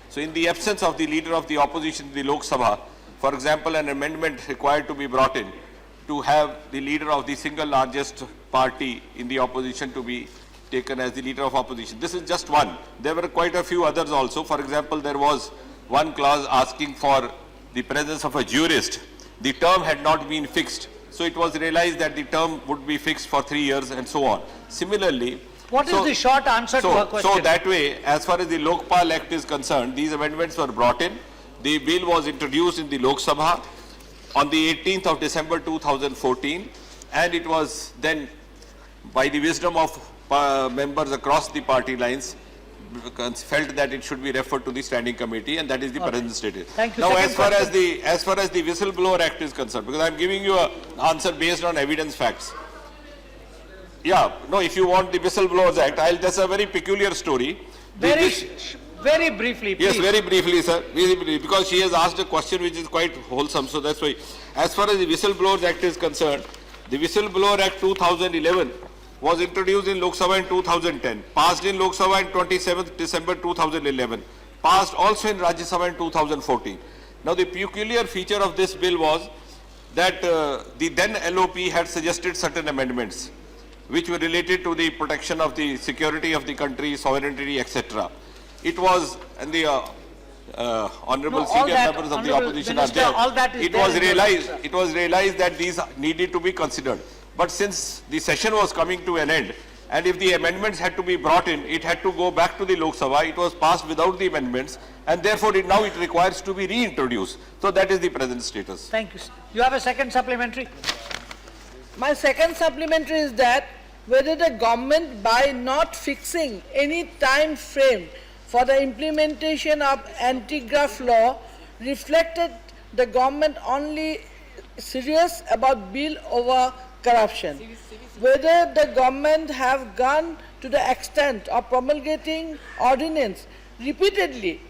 So in the absence of the leader of the opposition in the Lok Sabha, for example, an amendment required to be brought in to have the leader of the single largest party in the opposition to be taken as the leader of opposition. This is just one. There were quite a few others also. For example, there was one clause asking for the presence of a jurist. The term had not been fixed. So it was realized that the term would be fixed for 3 years and so on. Similarly, what is the short answer to her question? So that way, as far as the Lokpal Act is concerned, these amendments were brought in. The bill was introduced in the Lok Sabha on the 18th of December 2014, and it was then, by the wisdom of members across the party lines, felt that it should be referred to the standing committee, and that is the present status. Thank you. Now, as far as the Whistleblower Act is concerned, because I am giving you an answer based on evidence facts. Yeah, no, if you want the Whistleblowers Act, that's a very peculiar story. Very briefly, please. Yes, very briefly, sir. Very briefly, because she has asked a question which is quite wholesome, so that's why. As far as the Whistleblowers Act is concerned, the Whistleblower Act 2011 was introduced in Lok Sabha in 2010, passed in Lok Sabha in 27th December 2011, passed also in Rajya Sabha in 2014. Now, the peculiar feature of this bill was that the then LOP had suggested certain amendments which were related to the protection of the security of the country, sovereignty, etc. It was, and the honorable senior members of the opposition are there. It was realized that these needed to be considered. But since the session was coming to an end, and if the amendments had to be brought in, it had to go back to the Lok Sabha. It was passed without the amendments, and therefore now it requires to be reintroduced. So that is the present status. Thank you. You have a second supplementary? My second supplementary is that whether the government, by not fixing any time frame for the implementation of anti-graft law, reflected the government only serious about bill over corruption. Whether the government have gone to the extent of promulgating ordinance repeatedly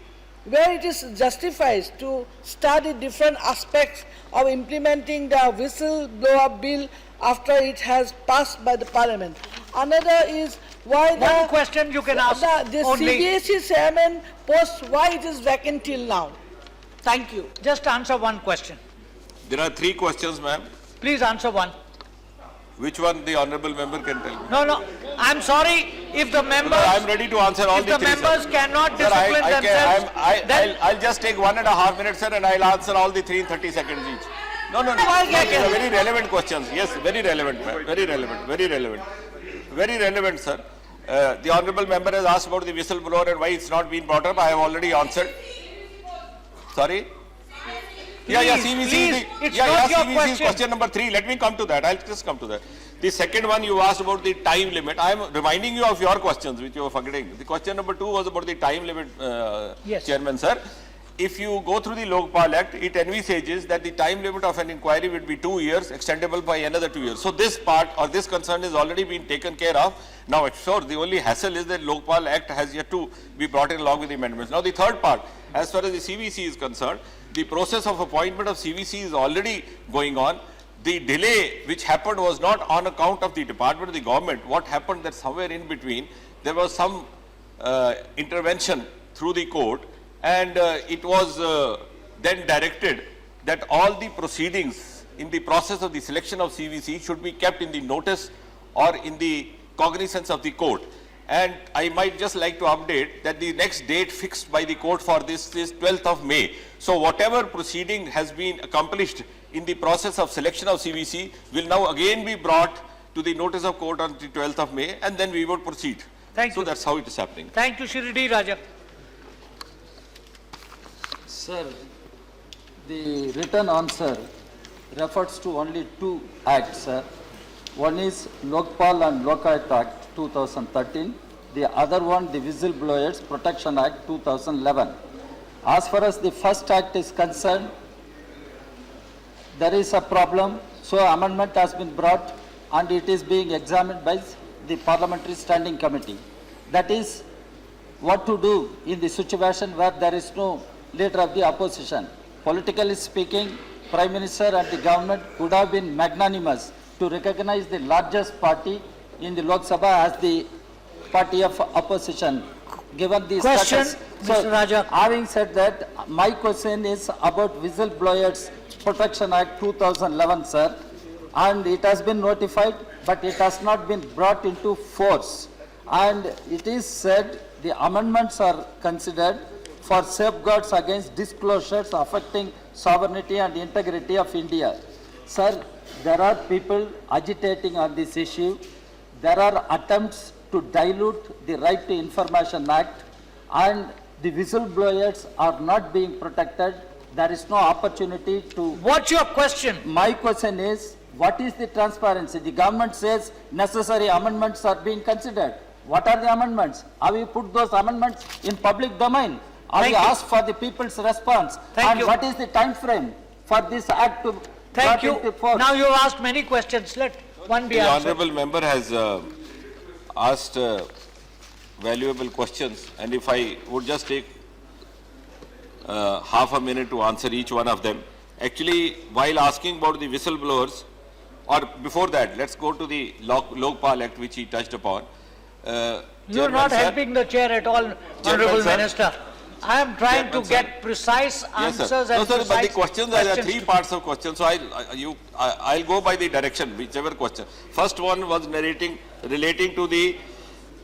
where it is justified to study different aspects of implementing the whistleblower bill after it has passed by the parliament. Another is why one question you can ask the CBSE chairman post, why it is vacant till now. Thank you. Just answer one question. There are 3 questions, ma'am. Please answer one. Which one the honorable member can tell me? No. I'm sorry if the members. I am ready to answer all the 3. If the members cannot discipline themselves, I'll just take 1.5 minutes, sir, and I'll answer all the 3 in 30 seconds each. No. These are very relevant questions. Yes, very relevant, ma'am. Very relevant, sir. The honorable member has asked about the whistleblower and why it's not been brought up. I have already answered. Sorry? CBC is question number 3. Let me come to that. I'll just come to that. The second one, you asked about the time limit. I am reminding you of your questions, which you were forgetting. The question number 2 was about the time limit, Yes. Chairman, sir. If you go through the Lokpal Act, it envisages that the time limit of an inquiry would be 2 years, extendable by another 2 years. So this part or this concern has already been taken care of. Now, sure, the only hassle is that Lokpal Act has yet to be brought in along with the amendments. Now, the third part, as far as the CVC is concerned, the process of appointment of CVC is already going on. The delay which happened was not on account of the department of the government. What happened that somewhere in between, there was some intervention through the court, and it was then directed that all the proceedings in the process of the selection of CVC should be kept in the notice or in the cognizance of the court. And I might just like to update that the next date fixed by the court for this is 12th of May. So whatever proceeding has been accomplished in the process of selection of CVC will now again be brought to the notice of court on the 12th of May, and then we would proceed. Thank so you. that's how it is happening. Thank you, Shirdi Raja. Sir, the written answer refers to only 2 acts, sir. One is Lokpal and Lokayat Act 2013. The other one, the Whistleblowers Protection Act 2011. As far as the first act is concerned, there is a problem. So amendment has been brought and it is being examined by the Parliamentary Standing Committee. That is what to do in the situation where there is no leader of the opposition. Politically speaking, Prime Minister and the government would have been magnanimous to recognize the largest party in the Lok Sabha as the party of opposition, given the Question, status. Mr. Raja. Having said that, my question is about Whistleblowers Protection Act 2011, sir, and it has been notified, but it has not been brought into force. And it is said the amendments are considered for safeguards against disclosures affecting sovereignty and integrity of India. Sir, there are people agitating on this issue. There are attempts to dilute the Right to Information Act, and the whistleblowers are not being protected. There is no opportunity to... What's your question? My question is, what is the transparency? The government says necessary amendments are being considered. What are the amendments? Have you put those amendments in public domain? Have you asked for the people's response? And what is the time frame for this act to Thank brought you. into force? Now you've asked many questions. Let one be The answered. honourable member has asked valuable questions, and if I would just take half a minute to answer each one of them. Actually, while asking about the whistleblowers, or before that, let's go to the Lokpal Act, which he touched upon. You're not helping the chair at all, Honourable sir. Minister. I am trying Chairman, to sir. get precise Yes, answers sir. No, and sir, but the precise questions, there are questions. 3 parts of questions, so I'll go by the direction, whichever question. First one was relating to the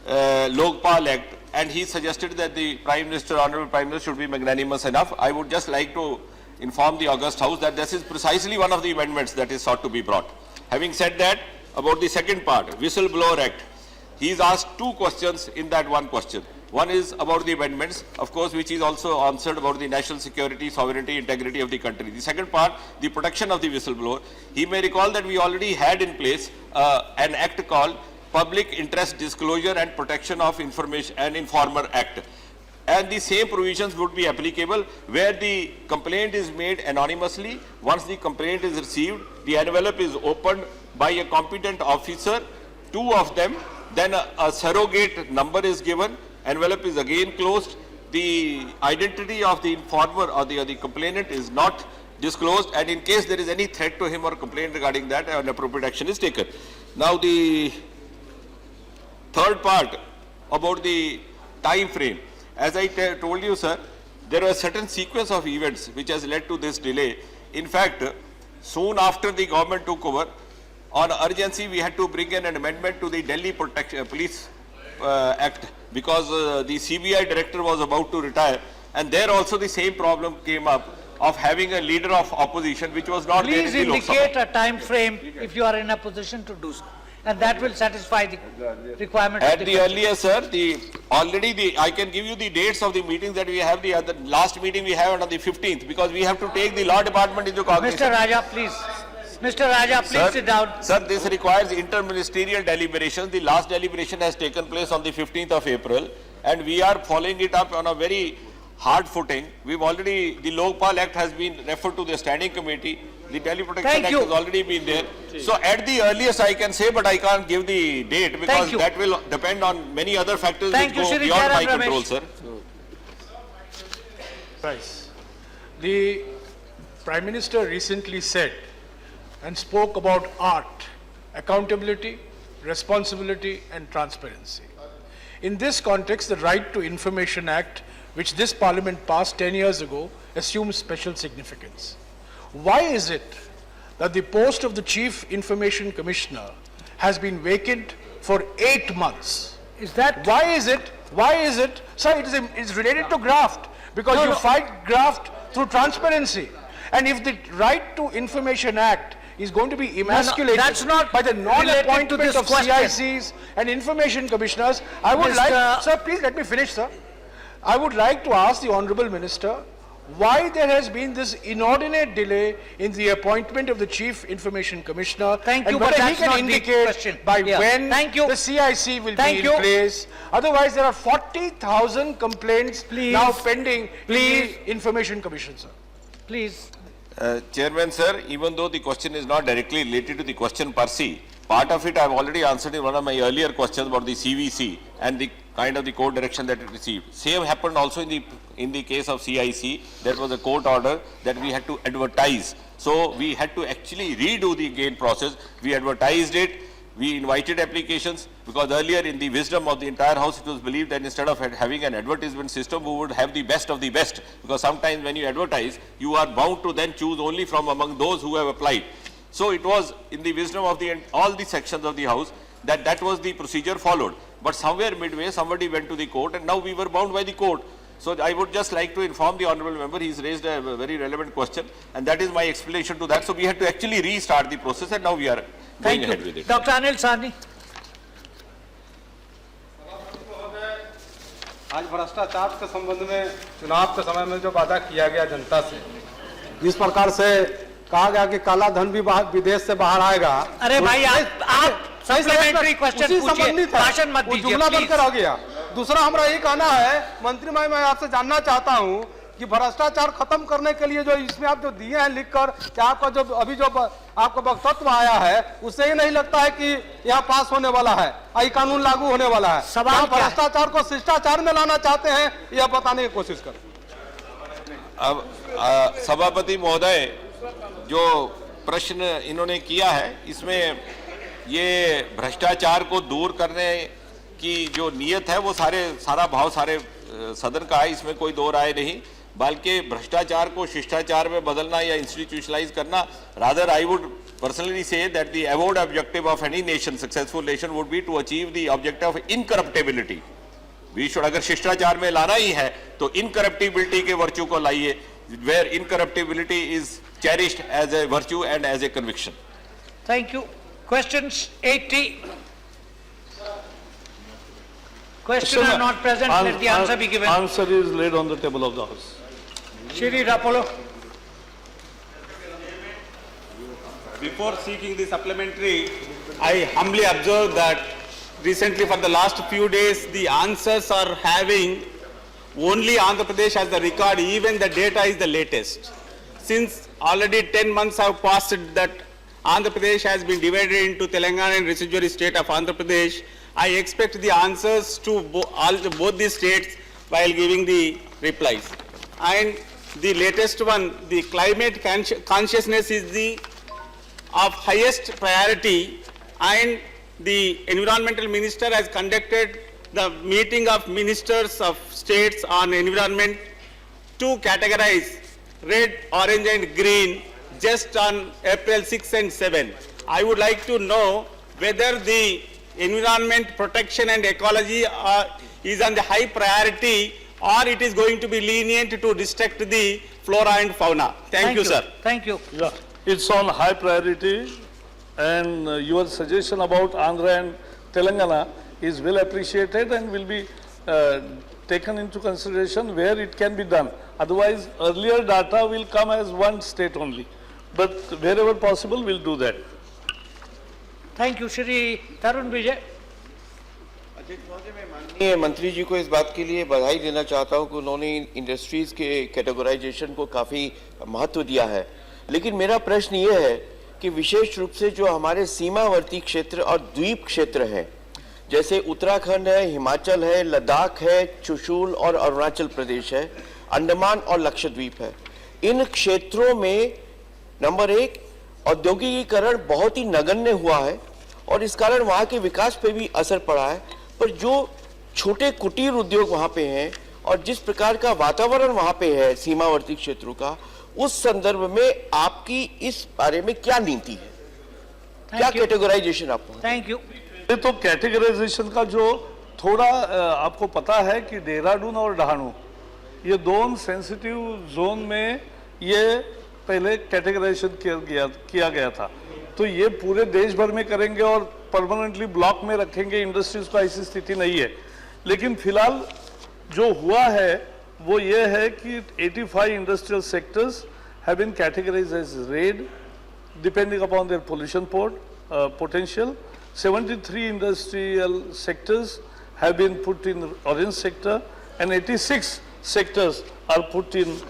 Lokpal Act, and he suggested that the Prime Minister, Honourable Prime Minister, should be magnanimous enough. I would just like to inform the August House that this is precisely one of the amendments that is sought to be brought. Having said that, about the second part, Whistleblower Act, he's asked 2 questions in that one question. One is about the amendments, of course, which is also answered about the national security, sovereignty, integrity of the country. The second part, the protection of the whistleblower. He may recall that we already had in place an act called Public Interest Disclosure and Protection of Information and Informer Act. And the same provisions would be applicable where the complaint is made anonymously. Once the complaint is received, the envelope is opened by a competent officer, 2 of them, then a surrogate number is given, envelope is again closed, the identity of the informer or the complainant is not disclosed, and in case there is any threat to him or complaint regarding that, an appropriate action is taken. Now the third part about the time frame. As I told you, sir, there was a certain sequence of events which has led to this delay. In fact, soon after the government took over, on urgency we had to bring in an amendment to the Delhi Police Act because the CBI director was about to retire, and there also the same problem came up of having a leader of opposition which was not there in Please the Lok Sabha. indicate a time frame if you are in a position to do so, and that will satisfy the requirement. At the earlier, sir, I can give you the dates of the meetings that we have. The last meeting we have on the 15th, because we have to take the law department into cognizance. Mr. Raja, please. Mr. Raja, please sit down. Sir, this requires interministerial deliberations. The last deliberation has taken place on the 15th of April, and we are following it up on a very hard footing. We've already, the Lokpal Act has been referred to the standing committee. The Delhi Protection Act has already been there. So at the earliest I can say, but I can't give the date because that will depend on many other factors which go beyond my control, sir. Right. The Prime Minister recently said and spoke about art, accountability, responsibility and transparency. In this context, the Right to Information Act, which this Parliament passed 10 years ago, assumes special significance. Why is it that the post of the Chief Information Commissioner has been vacant for 8 months? Why is it? Sir, it's related to graft, because you fight graft through transparency. And if the Right to Information Act is going to be emasculated by the non-appointment of CICs and information commissioners, I would like, sir, please let me finish, sir. I would like to ask the Honourable Minister why there has been this inordinate delay in the appointment of the Chief Information Commissioner. Thank you, and but whether he that's can not the indicate question. by Yeah. when Thank you. the CIC will Thank be you. in place. Otherwise, there are 40,000 complaints now pending in the Information Commission, sir. Please. Chairman, sir, even though the question is not directly related to the question per se, part of it I have already answered in one of my earlier questions about the CVC and the kind of the court direction that it received. Same happened also in the case of CIC. There was a court order that we had to advertise. So we had to actually redo the gain process. We advertised it. We invited applications because earlier in the wisdom of the entire house it was believed that instead of having an advertisement system we would have the best of the best, because sometimes when you advertise you are bound to then choose only from among those who have applied. So it was in the wisdom of all the sections of the house that was the procedure followed. But somewhere midway somebody went to the court and now we were bound by the court. So I would just like to inform the honourable member, he's raised a very relevant question and that is my explanation to that. So we had to actually restart the process and now we are going ahead with it. Dr. Anil Sahni. आज भ्रष्टाचार के संबंध में चुनाव के समय में जो वादा किया गया जनता से, जिस प्रकार से कहा गया कि काला धन भी विदेश से बाहर आएगा। अरे भाई आप सप्लीमेंट्री क्वेश्चन पूछिए, भाषण मत दीजिए, जुमला बनकर आ गया। दूसरा हमारा ये कहना है, मंत्री मैं आपसे जानना चाहता हूँ कि भ्रष्टाचार खत्म करने के लिए जो इसमें आप जो दिए हैं लिखकर, क्या आपका जो अभी जो आपका वक्तव्य आया है उससे ही नहीं लगता है कि यहाँ पास होने वाला है, ये कानून लागू होने वाला है? सवाल भ्रष्टाचार को शिष्टाचार में लाना चाहते हैं यह बताने की कोशिश कर। अब सभापति महोदय जो प्रश्न इन्होंने किया है इसमें ये भ्रष्टाचार को दूर करने की जो नियत है वो सारा भाव सारे सदन का है, इसमें कोई दो राय नहीं। बल्कि भ्रष्टाचार को शिष्टाचार में बदलना या इंस्टीट्यूशनलाइज करना, rather I would personally say that the avowed objective of any nation, successful nation would be to achieve the objective of incorruptibility. We should, अगर शिष्टाचार में लाना ही है तो इनकरप्टिबिलिटी के वर्च्यू को लाइए, where incorruptibility is cherished as a virtue and as a conviction. Thank you. Questions 80. Questions are not present. Let the answer be given. Answer is laid on the table of the house. Shri Rapolo. Before seeking the supplementary, I humbly observe that recently for the last few days the answers are having only Andhra Pradesh as the record, even the data is the latest. Since already 10 months have passed that Andhra Pradesh has been divided into Telangana and residuary state of Andhra Pradesh, I expect the answers to both the states while giving the replies. And the latest one, the climate consciousness is the of highest priority, and the environmental minister has conducted the meeting of ministers of states on environment to categorize red, orange and green just on April 6 and 7. I would like to know whether the environment protection and ecology is on the high priority or it is going to be lenient to restrict the flora and fauna. Thank you, sir. Thank you. Yeah, it's on high priority, and your suggestion about Andhra and Telangana is well appreciated and will be taken into consideration where it can be done. Otherwise, earlier data will come as one state only. but wherever possible, we'll do that. Thank you, Shri Tarun Vijay. माननीय मंत्री जी को इस बात के लिए बधाई देना चाहता हूं कि उन्होंने इंडस्ट्रीज के कैटेगराइजेशन को काफी महत्व दिया है, लेकिन मेरा प्रश्न ये है कि विशेष रूप से जो हमारे सीमावर्ती क्षेत्र और द्वीप क्षेत्र हैं, जैसे उत्तराखंड है, हिमाचल है, लद्दाख है, चुशूल और अरुणाचल प्रदेश है, अंडमान और लक्षद्वीप है, इन क्षेत्रों में नंबर एक औद्योगिकीकरण बहुत ही नगण्य हुआ है और इस कारण वहां के विकास पे भी असर पड़ा है। पर जो छोटे कुटीर उद्योग वहां पे हैं और जिस प्रकार का वातावरण वहां पे है सीमावर्ती क्षेत्रों का, उस संदर्भ में आपकी इस बारे में क्या नीति है, क्या कैटेगराइजेशन आपको? Thank you. ये तो कैटेगराइजेशन का जो थोड़ा आपको पता है कि देहरादून और डहाणू ये दोनों सेंसिटिव जोन में ये पहले कैटेगराइजेशन किया गया था, तो ये पूरे देश भर में करेंगे और परमानेंटली ब्लॉक में रखेंगे इंडस्ट्रीज को, ऐसी स्थिति नहीं है। लेकिन फिलहाल जो हुआ है वो ये है कि 85 industrial sectors have been categorised as red depending upon their pollution potential. 73 industrial sectors have been put in orange sector and 86 sectors are put in.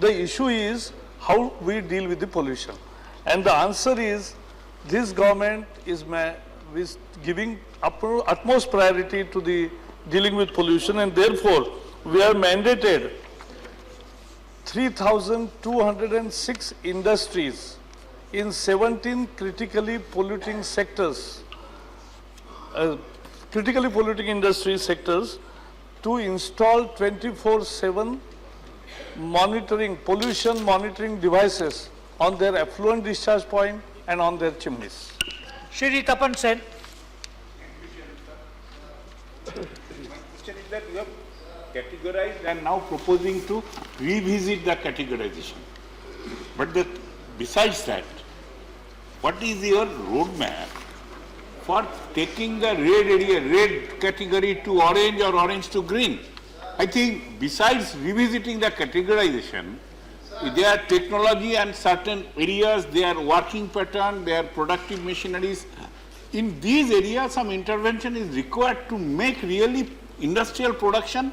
The issue is how we deal with the pollution. And the answer is this government is giving utmost priority to the dealing with pollution, and therefore we have mandated 3,206 industries in 17 critically polluting sectors, critically polluting industry sectors, to install 24/7 monitoring, pollution monitoring devices on their effluent discharge point and on their chimneys. Shri Tapan Sen. That you have categorized and now proposing to revisit the categorization. But besides that, what is your roadmap for taking the red area, red category to orange or orange to green? I think besides revisiting the categorization, there are technology and certain areas, their working pattern, their productive machineries. In these areas, some intervention is required to make really industrial production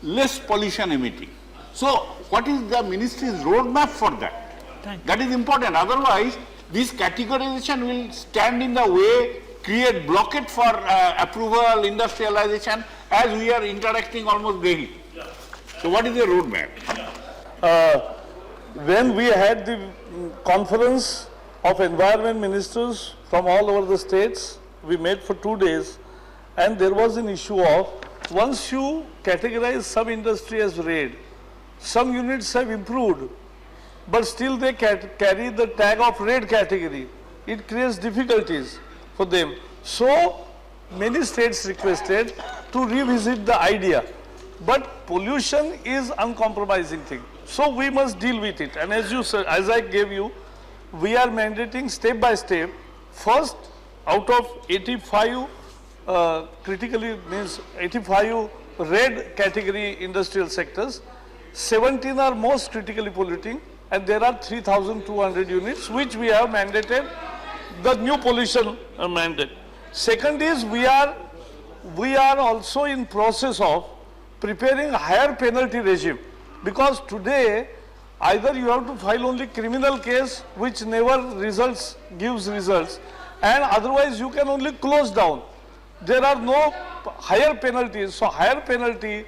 less pollution emitting. So, what is the ministry's roadmap for that? That is important. Otherwise, this categorization will stand in the way, create blockade for approval, industrialization, as we are interacting almost daily. So, what is the roadmap? When we had the conference of environment ministers from all over the states, we met for 2 days, and there was an issue of, once you categorize some industry as red, some units have improved, but still they carry the tag of red category. It creates difficulties for them. So many states requested to revisit the idea, but pollution is uncompromising thing. So we must deal with it. And as you said, as I gave you, we are mandating step by step. First, out of 85 critically means 85 red category industrial sectors, 17 are most critically polluting, and there are 3,200 units which we have mandated the new pollution mandate. Second is we are also in process of preparing higher penalty regime, because today either you have to file only criminal case which never gives results, and otherwise you can only close down. There are no higher penalties, so higher penalty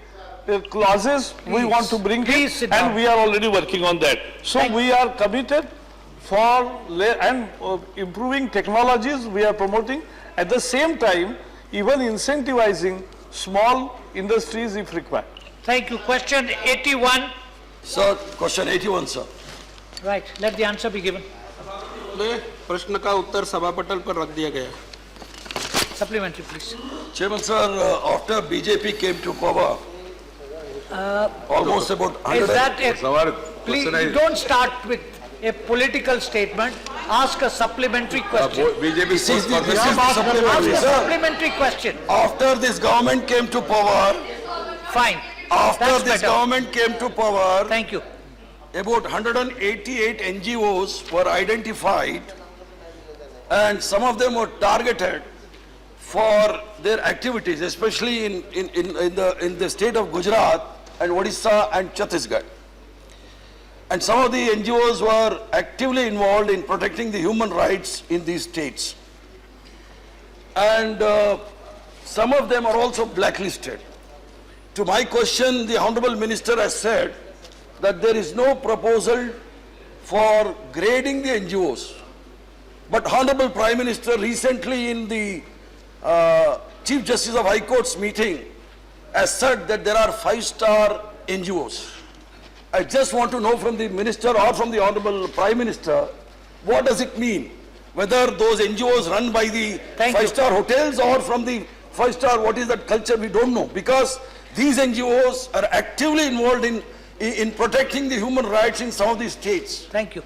clauses we want to bring in, and we are already working on that. So we are committed for improving technologies we are promoting, at the same time even incentivizing small industries if required. Thank you. Question 81. Sir, question 81, sir. Right, let the answer be given. प्रश्न का उत्तर सभापटल पर रख दिया गया. Supplementary, please. Chairman, sir, after BJP came to power, almost about 100... Is that a... Please, don't start with a political statement. Ask a supplementary question. BJP Ask a supplementary question. After this government came to power... Fine. After this government came to power... Thank you. about 188 NGOs were identified, and some of them were targeted for their activities, especially in the state of Gujarat and Odisha and Chhattisgarh. And some of the NGOs were actively involved in protecting the human rights in these states. And some of them are also blacklisted. To my question, the Honorable Minister has said that there is no proposal for grading the NGOs. But Honorable Prime Minister recently in the Chief Justice of High Court's meeting has said that there are 5-star NGOs. I just want to know from the Minister or from the Honorable Prime Minister, what does it mean? Whether those NGOs run by the 5-star hotels or from the 5-star, what is that culture, we don't know. Because these NGOs are actively involved in protecting the human rights in some of these states. Thank you.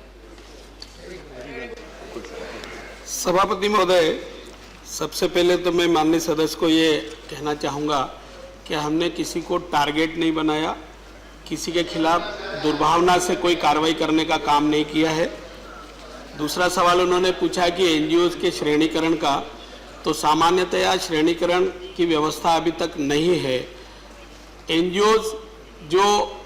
सभापति महोदय, सबसे पहले तो मैं माननीय सदस्य को ये कहना चाहूँगा कि हमने किसी को टारगेट नहीं बनाया, किसी के खिलाफ दुर्भावना से कोई कार्रवाई करने का काम नहीं किया है। दूसरा सवाल उन्होंने पूछा कि एनजीओज के श्रेणीकरण का, तो सामान्यतया श्रेणीकरण की व्यवस्था अभी तक नहीं है। एनजीओज जो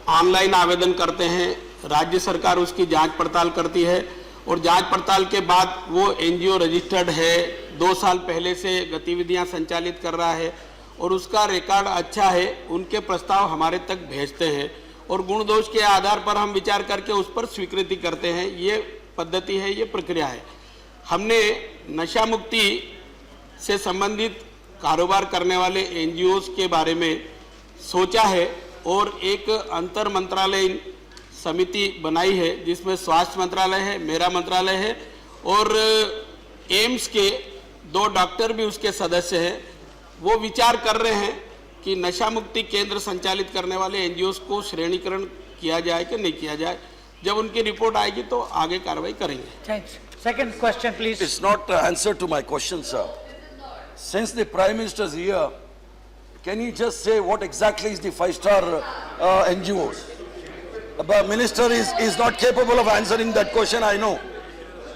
ऑनलाइन आवेदन करते हैं, राज्य सरकार उसकी जांच पड़ताल करती है और जांच पड़ताल के बाद वो एनजीओ रजिस्टर्ड है, 2 साल पहले से गतिविधियां संचालित कर रहा है और उसका रिकॉर्ड अच्छा है, उनके प्रस्ताव हमारे तक भेजते हैं और गुण दोष के आधार पर हम विचार करके उस पर स्वीकृति करते हैं। ये पद्धति है, ये प्रक्रिया है। हमने नशा मुक्ति से संबंधित कारोबार करने वाले एनजीओज के बारे में सोचा है और एक अंतर मंत्रालय समिति बनाई है जिसमें स्वास्थ्य मंत्रालय है, मेरा मंत्रालय है और एम्स के 2 डॉक्टर भी उसके सदस्य हैं। वो विचार कर रहे हैं कि नशा मुक्ति केंद्र संचालित करने वाले एनजीओज को श्रेणीकरण किया जाए कि नहीं किया जाए। जब उनकी रिपोर्ट आएगी तो आगे कार्रवाई करेंगे। Thanks. Second question, please. It's not answer to my question, sir. Since the Prime Minister is here, can you just say what exactly is the 5-star NGOs? The Minister is not capable of answering that question, I know.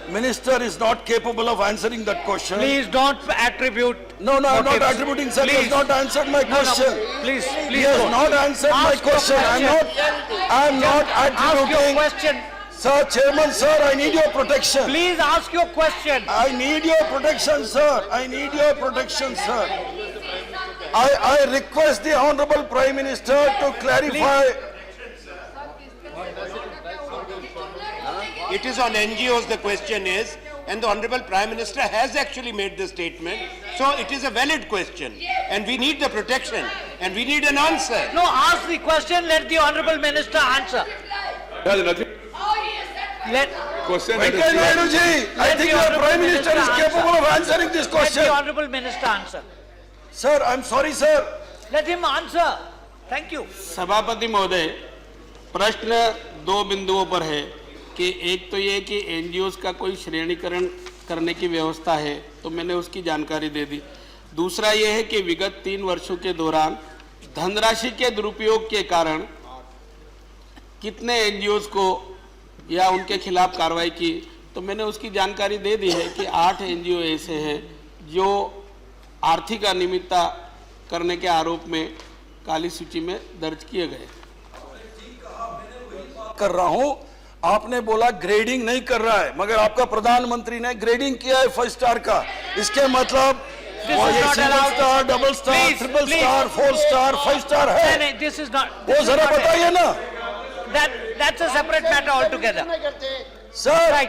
Minister is not capable of answering that question. Please don't attribute. No, I'm not attributing, sir. He has not answered my question. Please He has don't. not answered my Ask your question. I'm not Ask your attributing. question. Sir, Chairman, sir, I need your protection. Please ask your question. I need your protection, sir. I need your protection, sir. I request the Honorable Prime Minister to clarify. It is on NGOs, the question is, and the Honorable Prime Minister has actually made the statement. So it is a valid question, and we need the protection, and we need an answer. No, ask the question, let the Honorable Minister answer. Question Venkaiah Naidu ji, I think the Prime Minister is capable of answering this question. Let the Honorable Minister answer. Sir, I'm sorry, sir. Let him answer. Thank you. सभापति महोदय, प्रश्न 2 बिंदुओं पर है कि एक तो ये कि एनजीओज का कोई श्रेणीकरण करने की व्यवस्था है, तो मैंने उसकी जानकारी दे दी। दूसरा ये है कि विगत 3 वर्षों के दौरान धनराशि के दुरुपयोग के कारण कितने एनजीओज को या उनके खिलाफ कार्रवाई की, तो मैंने उसकी जानकारी दे दी है कि 8 एनजीओ ऐसे हैं जो आर्थिक अनियमितता करने के आरोप में काली सूची में दर्ज किए गए। कर रहा हूं, आपने बोला ग्रेडिंग नहीं कर रहा है, मगर आपका प्रधानमंत्री ने ग्रेडिंग किया है 5 स्टार का। इसके मतलब single star, double star, triple star, 4 star, 5 star है। This is not. वो जरा बताइए ना। That's a separate matter altogether. Sir,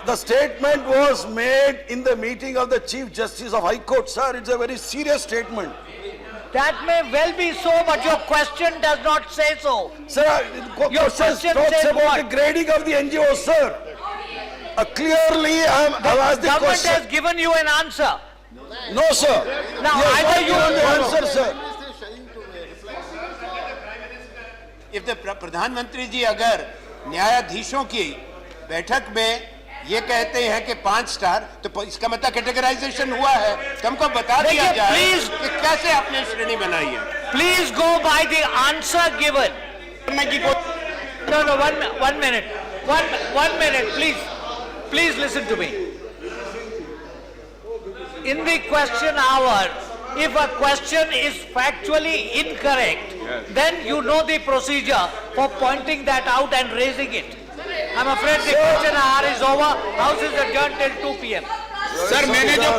the statement was made in the meeting of the Chief Justice of High Court. Sir, it's a very serious statement. That may well be so, but your question does not say so. Sir, your question question talks says about what? the grading of the NGOs, sir. Clearly, I've asked the government question. has given you an answer. No, sir. Now, He has either not you given the answer, sir. If the प्रधानमंत्री जी अगर न्यायाधीशों की बैठक में ये कहते हैं कि 5 स्टार, तो इसका मतलब कैटेगराइजेशन हुआ है, तो हमको बता दिया जाए कि कैसे आपने श्रेणी बनाई है। Please go by the answer given. No, 1 minute. One minute, please. Please listen to me. In the question hour, if a question is factually incorrect, then you know the procedure for pointing that out and raising it. I'm afraid the question hour is over. House is adjourned till 2 p.m. Sir मैंने जो